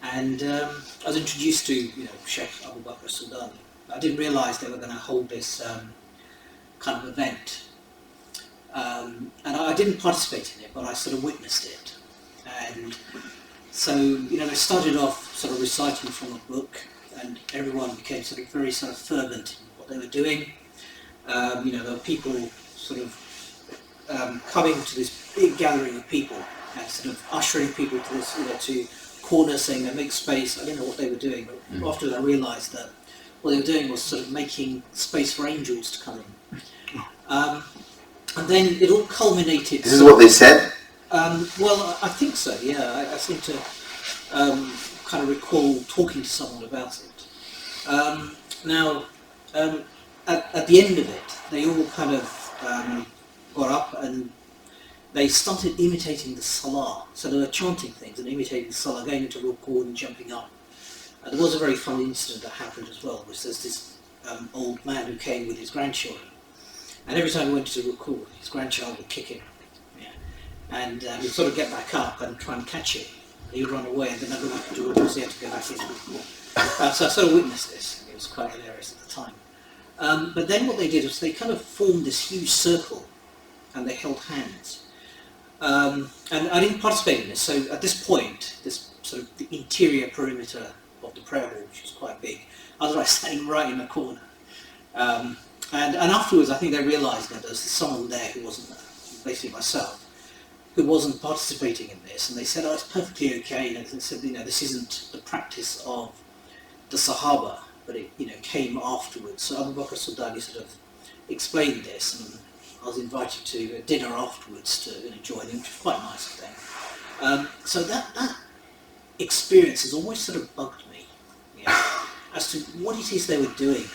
And I was introduced to, Sheikh Abu Bakr Sudani. I didn't realise they were going to hold this kind of event. And I didn't participate in it, but I sort of witnessed it. And so, they started off sort of reciting from a book, and everyone became very fervent in what they were doing. There were people sort of coming to this big gathering of people and sort of ushering people to this, to corners, saying they make space. I didn't know what they were doing, but afterwards I realised that what they were doing was sort of making space for angels to come in. And then it all culminated. This is what they said? Well, I think so, yeah. I seem to kind of recall talking to someone about it. Now, at the end of it, they all kind of got up and they started imitating the salah. So they were chanting things and imitating the salah, going into ruku and jumping up. There was a very funny incident that happened as well, which there's this old man who came with his grandchildren. And every time he went to ruku, his grandchild would kick him. Yeah. And he'd sort of get back up and try and catch him. He'd run away and then never went to ruku, so he had to go back into ruku. So I sort of witnessed this. It was quite hilarious at the time. But then what they did was they kind of formed this huge circle and they held hands. And I didn't participate in this, so at this point, this sort of the interior perimeter of the prayer hall, which was quite big, I was standing right in the corner. And afterwards, I think they realised that there was someone there who wasn't, basically myself, who wasn't participating in this, and they said, "Oh, it's perfectly okay." And they said, "This isn't the practice of the Sahaba, but it, came afterwards." So Abu Bakr Sudani sort of explained this, and I was invited to a dinner afterwards to join him, which was quite nice of them. So that experience has always sort of bugged me, as to what it is they were doing.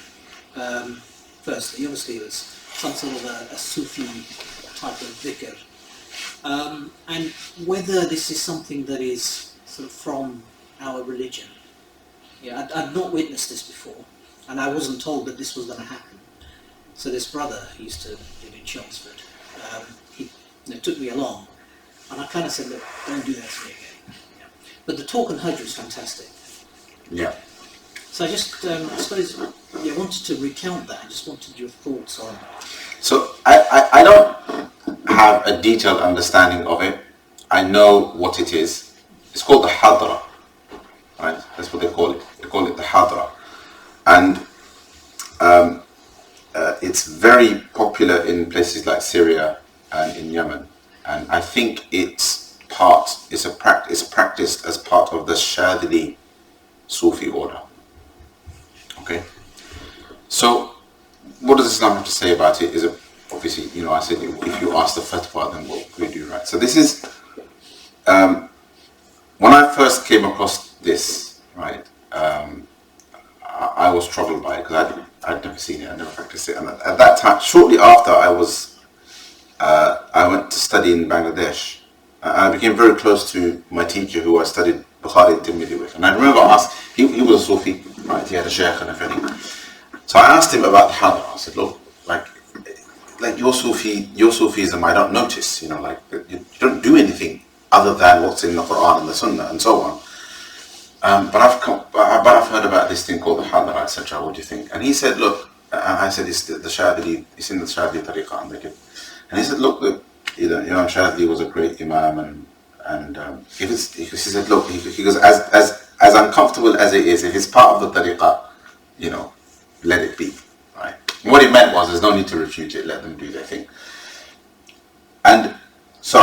Firstly, obviously, it was some sort of a Sufi type of dhikr, and whether this is something that is sort of from our religion. I'd not witnessed this before, and I wasn't told that this was going to happen. So this brother who used to live in Chelmsford, he took me along, and I kind of said, "Look, don't do that to me again." But the talk on Hajj was fantastic. Yeah. So I just, I suppose, wanted to recount that. I just wanted your thoughts on. So I don't have a detailed understanding of it. I know what it is. It's called the Hadra, right? That's what they call it. They call it the Hadra, and it's very popular in places like Syria and in Yemen. And I think it's practiced as part of the Shadili Sufi order. Okay, so what does Islam have to say about it? Is it obviously, I said if you ask the fatwa, then what we do, right? So this is when I first came across this, right? I was troubled by it because I'd never seen it, I'd never practiced it, and at that time, shortly after, I went to study in Bangladesh. I became very close to my teacher who I studied Bukhari and Tirmidhi with, and I remember he was a Sufi, right? He had a sheikh and everything. So I asked him about the Hadra. I said, "Look, like your Sufism, I don't notice. You don't do anything other than what's in the Quran and the Sunnah and so on. But I've heard about this thing called the Halaqah, etc. What do you think?" And he said, "Look," I said, "It's the Shadili. It's in the Shadili tariqah." And he said, "Look, Imam Shadili was a great Imam, and he said, look, he goes, as uncomfortable as it is, if it's part of the tariqah, let it be, right?" And what he meant was, there's no need to refute it. Let them do their thing. And so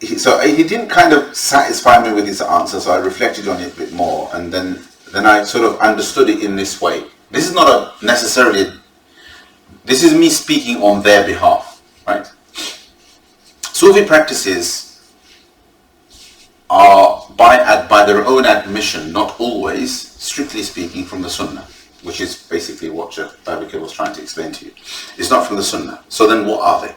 he didn't kind of satisfy me with his answer, so I reflected on it a bit more, and then I sort of understood it in this way. This is not this is me speaking on their behalf, right? Sufi practices are, by their own admission, not always, strictly speaking, from the Sunnah, which is basically what Sheikh Babakir was trying to explain to you. It's not from the Sunnah. So then what are they?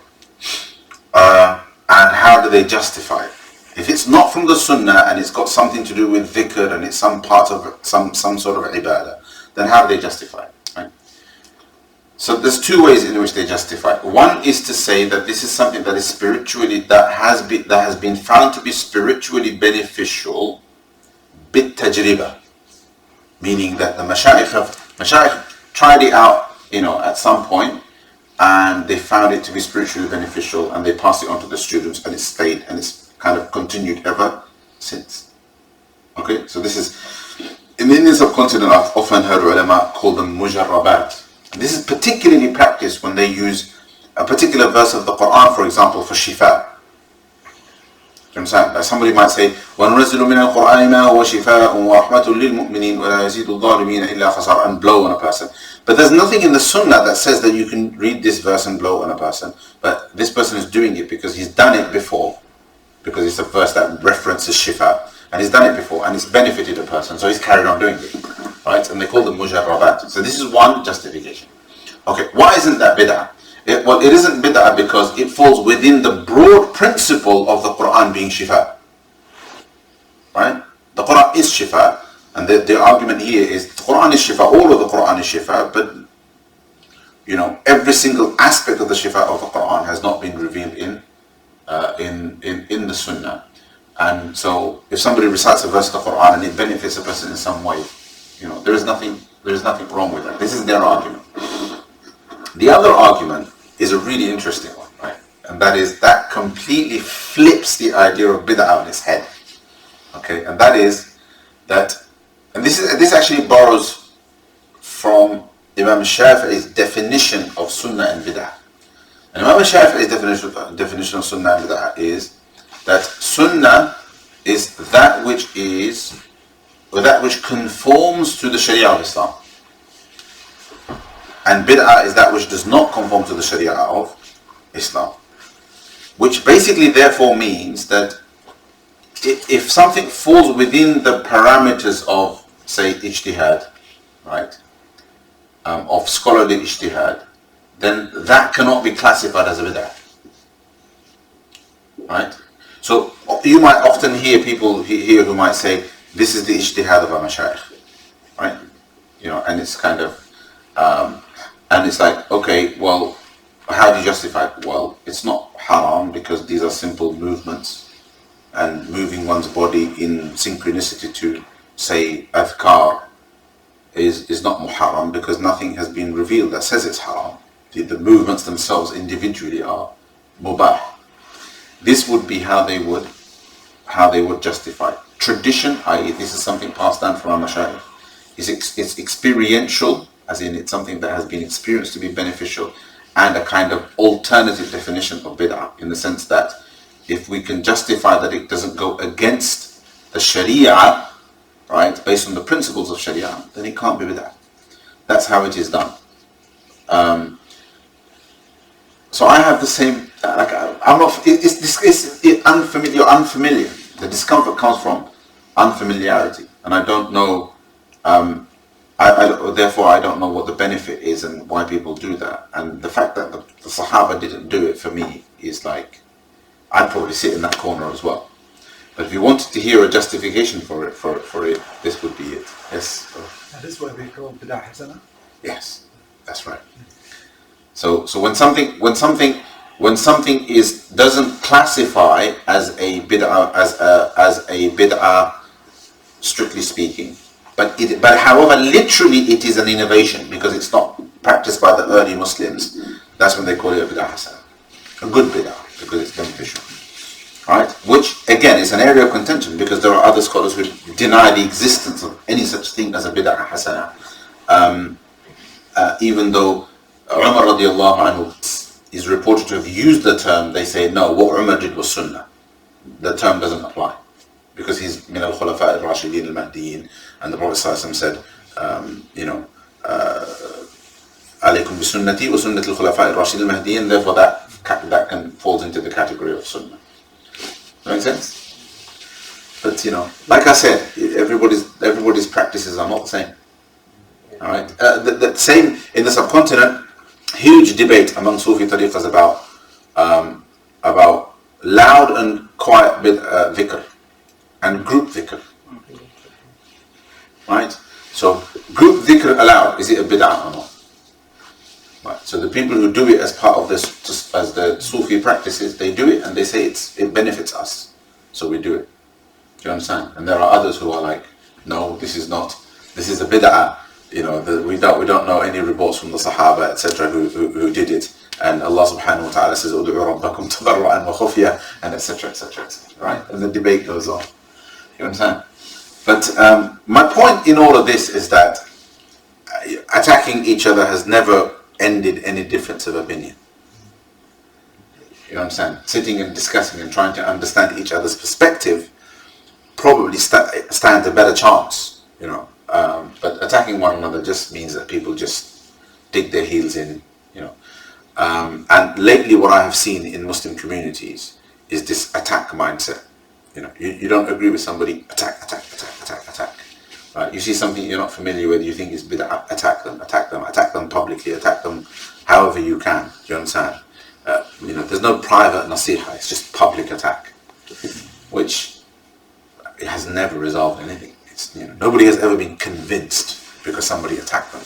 and how do they justify it? If it's not from the Sunnah and it's got something to do with dhikr and it's some part of some sort of ibadah, then how do they justify it? Right? So there's two ways in which they justify it. One is to say that this is something that is spiritually, that has been found to be spiritually beneficial bit tajriba, meaning that the mashayikh tried it out, at some point, and they found it to be spiritually beneficial, and they passed it on to the students, and it stayed, and it's kind of continued ever since. Okay, so this is, in the Indian subcontinent, I've often heard ulama call them mujarrabat. This is particularly practiced when they use a particular verse of the Quran, for example, for shifa. Do you understand? Like somebody might say, وَنُنَزِّلُ مِنَ الْقُرْآنِ مَا هُوَ شِفَاءٌ وَرَحْمَةٌ لِلْمُؤْمِنِينَ وَلَا يَزِيدُ الظَّالِمِينَ إِلَّا خَسَارًا, and blow on a person. But there's nothing in the Sunnah that says that you can read this verse and blow on a person. But this person is doing it because he's done it before, because it's a verse that references shifa, and he's done it before, and it's benefited a person, so he's carried on doing it. Right? And they call them mujarrabat. So this is one justification. Okay, why isn't that bid'ah? Well, it isn't bid'ah because it falls within the broad principle of the Quran being shifa. Right? The Quran is shifa, and the argument here is the Quran is shifa, all of the Quran is shifa, but every single aspect of the shifa of the Quran has not been revealed in the Sunnah. And so if somebody recites a verse of the Quran and it benefits a person in some way, there is nothing wrong with that. This is their argument. The other argument is a really interesting one, right? And that is, that completely flips the idea of bid'ah on its head. Okay, and that is that, and this actually borrows from Imam Shafi'i's definition of Sunnah and bid'ah. And Imam Shafi'i's definition of Sunnah and bid'ah is that Sunnah is that which conforms to the Sharia of Islam. And bid'ah is that which does not conform to the Sharia of Islam. Which basically therefore means that if something falls within the parameters of, say, ijtihad, right, of scholarly ijtihad, then that cannot be classified as a bid'ah. Right? So you might often hear people here who might say, this is the ijtihad of our mashayikh. Right? And it's kind of, and it's like, okay, well, how do you justify it? Well, it's not haram because these are simple movements, and moving one's body in synchronicity to, say, adhkar is not muharram because nothing has been revealed that says it's haram. The movements themselves individually are mubah. This would be how they would justify. Tradition, i.e. this is something passed down from our mashayikh, it's experiential, as in it's something that has been experienced to be beneficial, and a kind of alternative definition of bid'ah, in the sense that if we can justify that it doesn't go against the Sharia, right, based on the principles of Sharia, then it can't be bid'ah. That's how it is done. So I have the same, I'm not, it's unfamiliar, you're unfamiliar. The discomfort comes from unfamiliarity, and I don't know, therefore I don't know what the benefit is and why people do that. And the fact that the Sahaba didn't do it for me is like, I'd probably sit in that corner as well. But if you wanted to hear a justification for it, this would be it. Yes. And this is why we call bid'ah hasana. Yes, that's right. So when something doesn't classify as a bid'ah as a bid'ah strictly speaking, but however literally it is an innovation because it's not practiced by the early Muslims, that's when they call it a bid'ah hasana, a good bid'ah because it's beneficial, right? Which again is an area of contention because there are other scholars who deny the existence of any such thing as a bid'ah hasana, even though Umar radiallahu anhu is reported to have used the term. They say no, what Umar did was sunnah. The term doesn't apply because he's min al-khulafa al-rashidin al-mahdiyin, and the Prophet ﷺ said, alaykum bi sunnati wa sunnat al-khulafa al-rashidin al-mahdiyin. Therefore, that can falls into the category of sunnah. Make sense? But like I said, everybody's practices are not the same. All right. The same in the subcontinent. Huge debate among Sufi tariqas about about loud and quiet dhikr and group dhikr. Right? So group dhikr allowed, is it a bid'ah or not? Right. So the people who do it as part of this, as the Sufi practices, they do it and they say it benefits us, so we do it. Do you understand? And there are others who are like, no, this is not. This is a bid'ah. You know, we don't know any reports from the Sahaba, etc., who did it. And Allah Subhanahu wa Taala says, "Udu'u rabbakum tadarru'an wa khufya," and etc., etc., etc. Right? And the debate goes on. You understand? But my point in all of this is that attacking each other has never ended any difference of opinion. You understand? Sitting and discussing and trying to understand each other's perspective probably stands a better chance, you know. But attacking one another just means that people just dig their heels in, you know. And lately what I have seen in Muslim communities is this attack mindset. You know, you don't agree with somebody, attack. Right? You see something you're not familiar with, you think is bid'ah, attack them publicly, attack them however you can. Do you understand? You know, there's no private nasiha, it's just public attack, which it has never resolved anything. It's, you know, nobody has ever been convinced because somebody attacked them.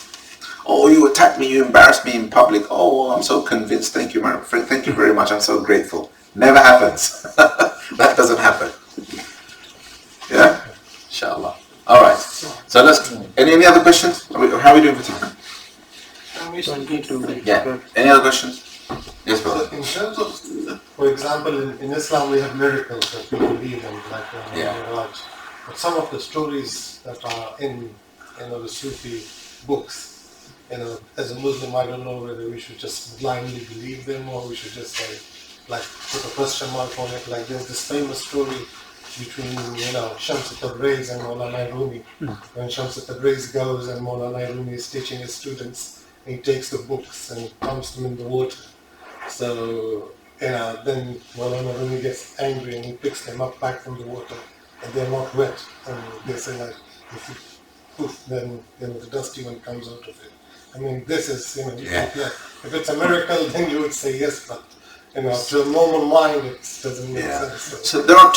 Oh, you attacked me, you embarrassed me in public. Oh, I'm so convinced. Thank you very much. I'm so grateful. Never happens. That doesn't happen. Yeah? Inshallah. All right. So let's. Any other questions? How are we doing for time? 22. Yeah. Any other questions? Yes, brother. So in terms of, for example, in Islam we have miracles that we believe in, like Miraj. But some of the stories that are in the Sufi books, you know, as a Muslim, I don't know whether we should just blindly believe them or we should just like put a question mark on it. Like there's this famous story between, you know, Shams Tabriz and Mawlana Rumi. When Shams Tabriz goes and Mawlana Rumi is teaching his students, he takes the books and pumps them in the water. So, you know, then Mawlana Rumi gets angry and he picks them up back from the water and they're not wet. And they say like, if you poof, then, you know, the dusty one comes out of it. I mean, this is, you know, if it's a miracle, then you would say yes, but you know, to a normal mind, it doesn't make sense. So there are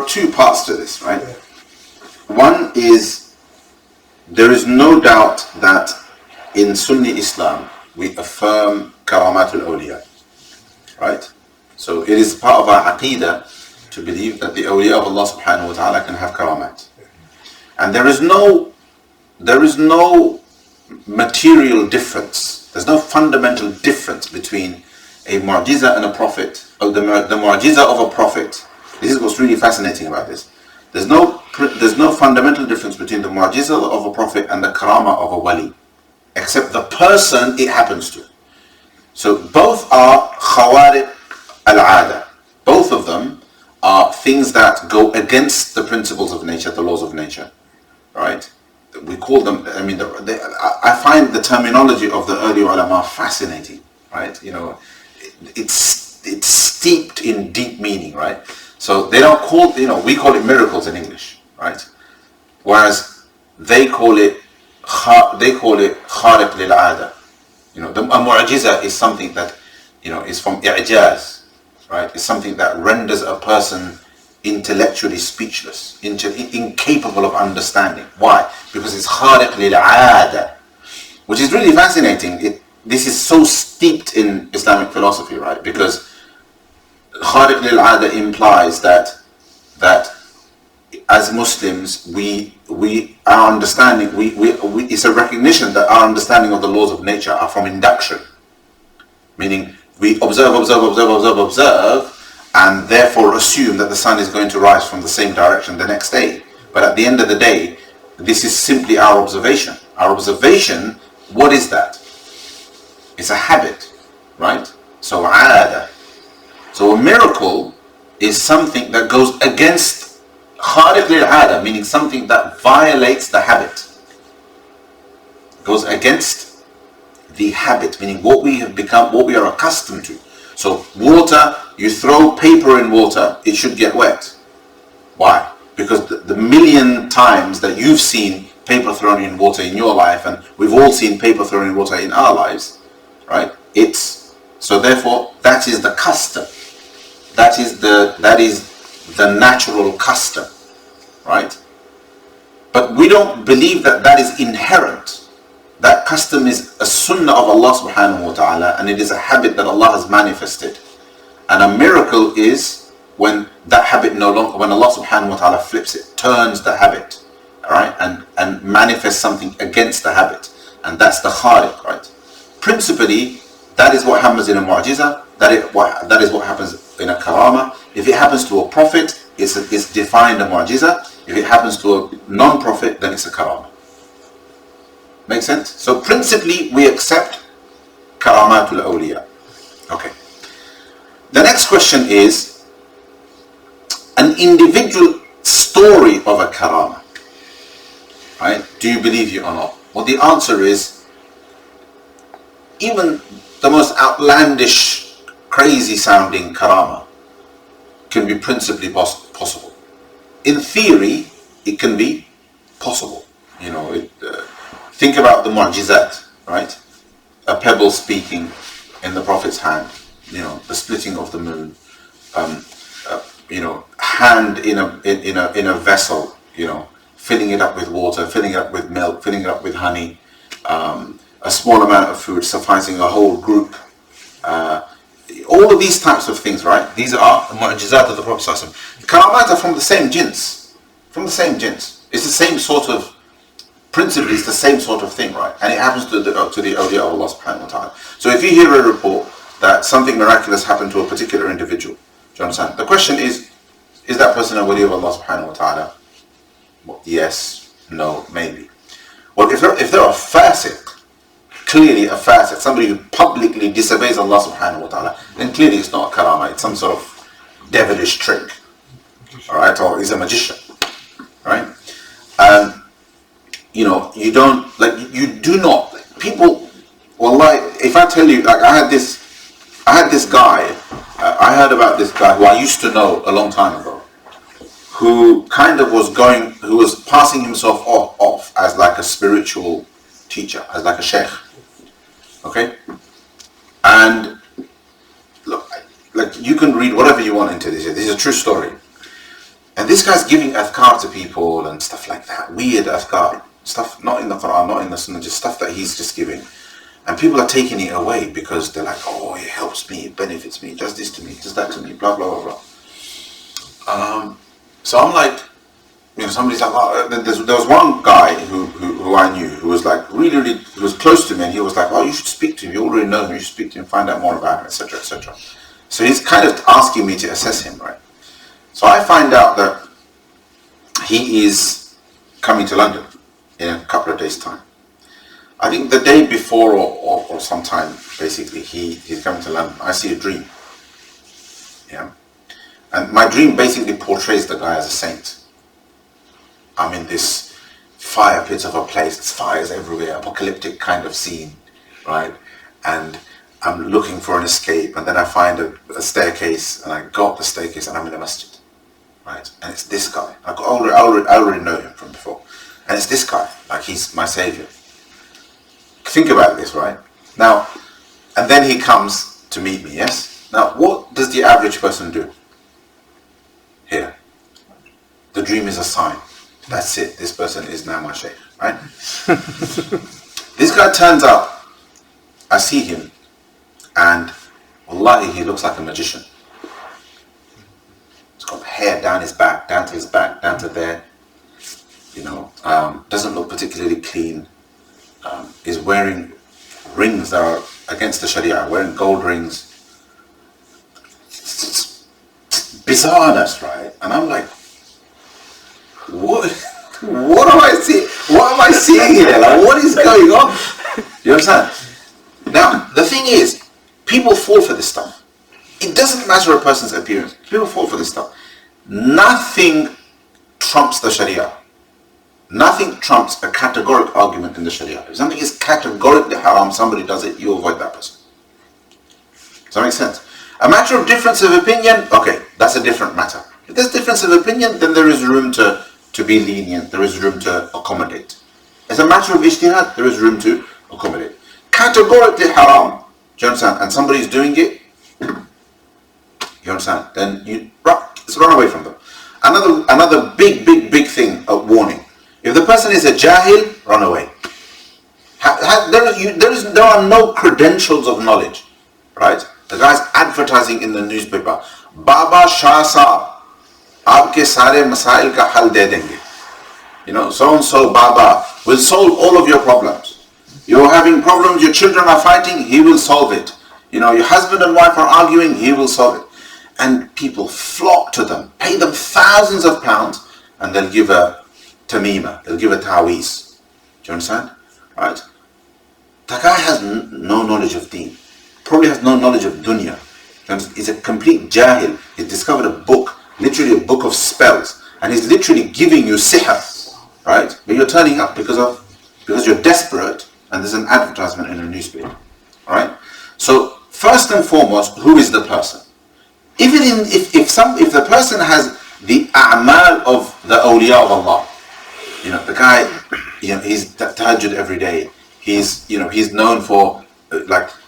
two parts to this, right? Yeah. One is there is no doubt that in Sunni Islam we affirm karamatul awliya, right? So it is part of our aqidah to believe that the awliya of Allah Subhanahu wa Taala can have karamat, and there is no material difference. There's no fundamental difference between a mu'jiza and a prophet, or the mu'jiza of a prophet. This is what's really fascinating about this. There's no fundamental difference between the mu'jiza of a prophet and the karama of a wali, except the person it happens to. So both are khawariq al-'ada. Both of them are things that go against the principles of nature, the laws of nature, right? We call them, I mean, I find the terminology of the early ulama fascinating, right? You know, it's steeped in deep meaning, right? So they don't call, you know, we call it miracles in English, right? Whereas they call it khariq lil-'ada. You know, a mu'jiza is something that, you know, is from i'jaz, right? It's something that renders a person intellectually speechless, incapable of understanding. Why? Because it's khariq lil-'ada, which is really fascinating. This is so steeped in Islamic philosophy, right? Because khariq lil-'ada implies that as Muslims, our understanding, it's a recognition that our understanding of the laws of nature are from induction, meaning we observe, and therefore assume that the sun is going to rise from the same direction the next day. But at the end of the day, this is simply our observation. Our observation, what is that? It's a habit, right? So 'ada. So a miracle is something that goes against khariq lil-'ada, meaning something that violates the habit. Goes against the habit, meaning what we have become, what we are accustomed to. So water, you throw paper in water, it should get wet. Why? Because the million times that you've seen paper thrown in water in your life, and we've all seen paper thrown in water in our lives, right? So therefore, that is the custom. that is the natural custom, right? But we don't believe that that is inherent. That custom is a sunnah of Allah subhanahu wa ta'ala, and it is a habit that Allah has manifested. And a miracle is when that habit no longer, when Allah subhanahu wa ta'ala flips it, turns the habit, right, and manifests something against the habit. And that's the khaliq, right? Principally, that is what happens in a mu'jiza, that is what happens in a karama. If it happens to a prophet, it's defined a mu'jiza. If it happens to a non-prophet, then it's a karama. Make sense? So principally, we accept karamatul awliya. Okay. The next question is an individual story of a karama. Right? Do you believe it or not? Well, the answer is even the most outlandish, crazy sounding karama can be principally possible. In theory, it can be possible. You know, think about the mu'jizat, right? A pebble speaking in the Prophet's hand, you know, the splitting of the moon, you know, hand in a vessel, you know, filling it up with water, filling it up with milk, filling it up with honey, a small amount of food sufficing a whole group. All of these types of things, right? These are the mu'jizat of the Prophet ﷺ. Karamat are from the same jins. From the same jins. It's the same sort of, principally it's the same sort of thing, right? And it happens to the awliya of Allah subhanahu wa ta'ala. So if you hear a report that something miraculous happened to a particular individual, do you understand? The question is that person a wali of Allah subhanahu wa ta'ala? Well, yes, no, maybe. Well, if they're a fasiq, clearly a fasiq, somebody who publicly disobeys Allah subhanahu wa ta'ala, then clearly it's not a karama, it's some sort of devilish trick, alright, or he's a magician, right? You know, you do not, people, wallahi, if I tell you, like I had this guy, I heard about this guy who I used to know a long time ago, who kind of who was passing himself off as like a spiritual teacher, as like a sheikh. Okay? And look, like you can read whatever you want into this. This is a true story. And this guy's giving adhkar to people and stuff like that. Weird adhkar. Stuff not in the Quran, not in the Sunnah, just stuff that he's just giving. And people are taking it away because they're like, oh, it helps me, it benefits me, it does this to me, it does that to me, blah, blah, blah, blah. So I'm like, you know, somebody's like, oh, there was one guy who I knew who was like really, who was close to me, and he was like, oh, you should speak to him, you already know him, you should speak to him, find out more about him, etc., etc. So he's kind of asking me to assess him, right? So I find out that he is coming to London in a couple of days' time. I think the day before or sometime, basically, he's coming to London. I see a dream. Yeah. And my dream basically portrays the guy as a saint. I'm in this fire pit of a place, there's fires everywhere, apocalyptic kind of scene, right? And I'm looking for an escape, and then I find a staircase, and I go up the staircase, and I'm in a masjid, right? And it's this guy. I already know him from before. And it's this guy, like he's my savior. Think about this, right? Now, and then he comes to meet me, yes? Now, what does the average person do? Here. The dream is a sign. That's it. This person is now my shaykh, right? This guy turns up. I see him. And, wallahi, he looks like a magician. He's got hair down his back, down to his back, down to there. You know, doesn't look particularly clean. Is wearing rings that are against the Sharia, wearing gold rings. It's bizarreness, right? And I'm like, what am I seeing? What am I seeing here? Like, what is going on? You understand? Now, the thing is, people fall for this stuff. It doesn't matter a person's appearance. People fall for this stuff. Nothing trumps the Sharia. Nothing trumps a categorical argument in the Sharia. If something is categorically haram, somebody does it, you avoid that person. Does that make sense? A matter of difference of opinion, okay, that's a different matter. If there's difference of opinion, then there is room to be lenient, there is room to accommodate. As a matter of ijtihad, there is room to accommodate. Categorically haram, do you understand? And somebody's doing it, You understand? Then you run away from them. Another big thing, a warning. If the person is a jahil, run away. There are no credentials of knowledge, right? The guy's advertising in the newspaper, Baba Shah Saab, aapke sare masail ka hal de denge. You know, so and so Baba will solve all of your problems. You're having problems, your children are fighting, he will solve it. You know, your husband and wife are arguing, he will solve it. And people flock to them, pay them thousands of pounds, and they'll give a tamima, they'll give a taweez. Do you understand? Right? That guy has no knowledge of deen, probably has no knowledge of dunya. He's a complete jahil. He discovered a book, literally a book of spells, and he's literally giving you sihr, right? But you're turning up because you're desperate, and there's an advertisement in a newspaper, all right? So first and foremost, who is the person? If the person has the a'mal of the awliya of Allah, you know, the guy, you know, he's tahajjud every day. He's known for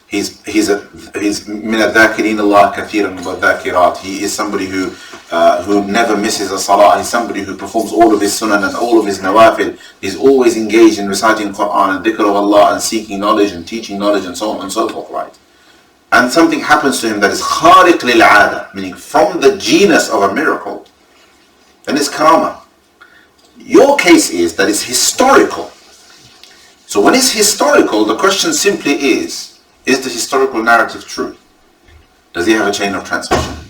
he's min al-dhakirin Allah kathiran wa dhakirat. He is somebody who never misses a salah. He's somebody who performs all of his sunan and all of his nawafil. He's always engaged in reciting Quran and dhikr of Allah and seeking knowledge and teaching knowledge and so on and so forth, right? And something happens to him that is khariq lil-'ada, meaning from the genus of a miracle, then it's karama. Your case is that it's historical. So when it's historical, the question simply is the historical narrative true? Does it have a chain of transmission?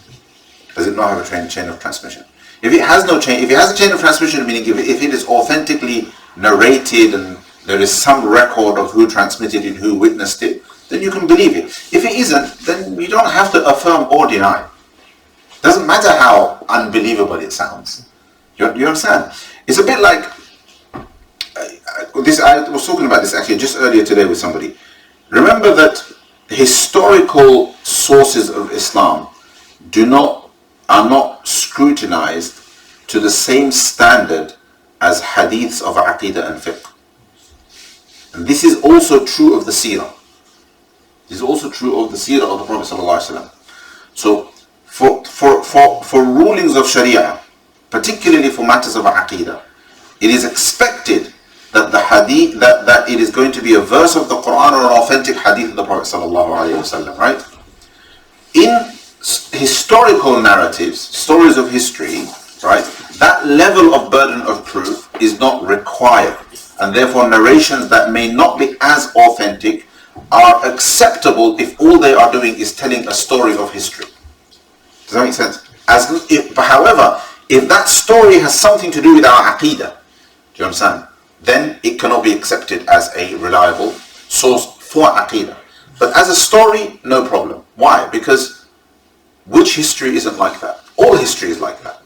Does it not have a chain of transmission? If it has no chain, if it has a chain of transmission, meaning if it is authentically narrated and there is some record of who transmitted it, who witnessed it, then you can believe it. If it isn't, then you don't have to affirm or deny. Doesn't matter how unbelievable it sounds. You understand? It's a bit like this. I was talking about this actually just earlier today with somebody. Remember that historical sources of Islam are not scrutinized to the same standard as hadiths of aqidah and fiqh. And this is also true of the seerah. This is also true of the seerah of the Prophet ﷺ. So for rulings of Sharia, particularly for matters of aqidah, it is expected that the hadith, that it is going to be a verse of the Quran or an authentic hadith of the Prophet ﷺ, right? In historical narratives, stories of history, right, that level of burden of proof is not required, and therefore narrations that may not be as authentic are acceptable if all they are doing is telling a story of history. Does that make sense? However, if that story has something to do with our aqidah, do you understand? Then it cannot be accepted as a reliable source for aqidah. But as a story, no problem. Why? Because which history isn't like that? All history is like that.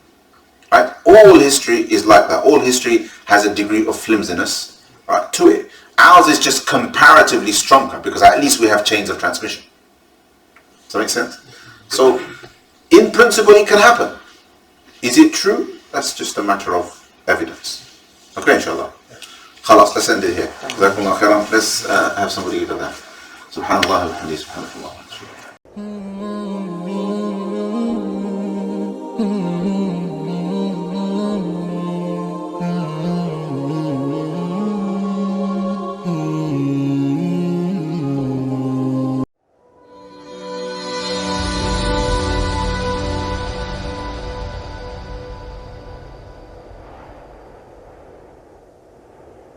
Right? All history is like that. All history has a degree of flimsiness, right, to it. Ours is just comparatively stronger because at least we have chains of transmission. Does that make sense? So, in principle, it can happen. Is it true? That's just a matter of evidence. Okay, inshallah. Khalas, let's end it here. Let's have somebody give it that. Subhanallah wa bihamdihi, subhanallah.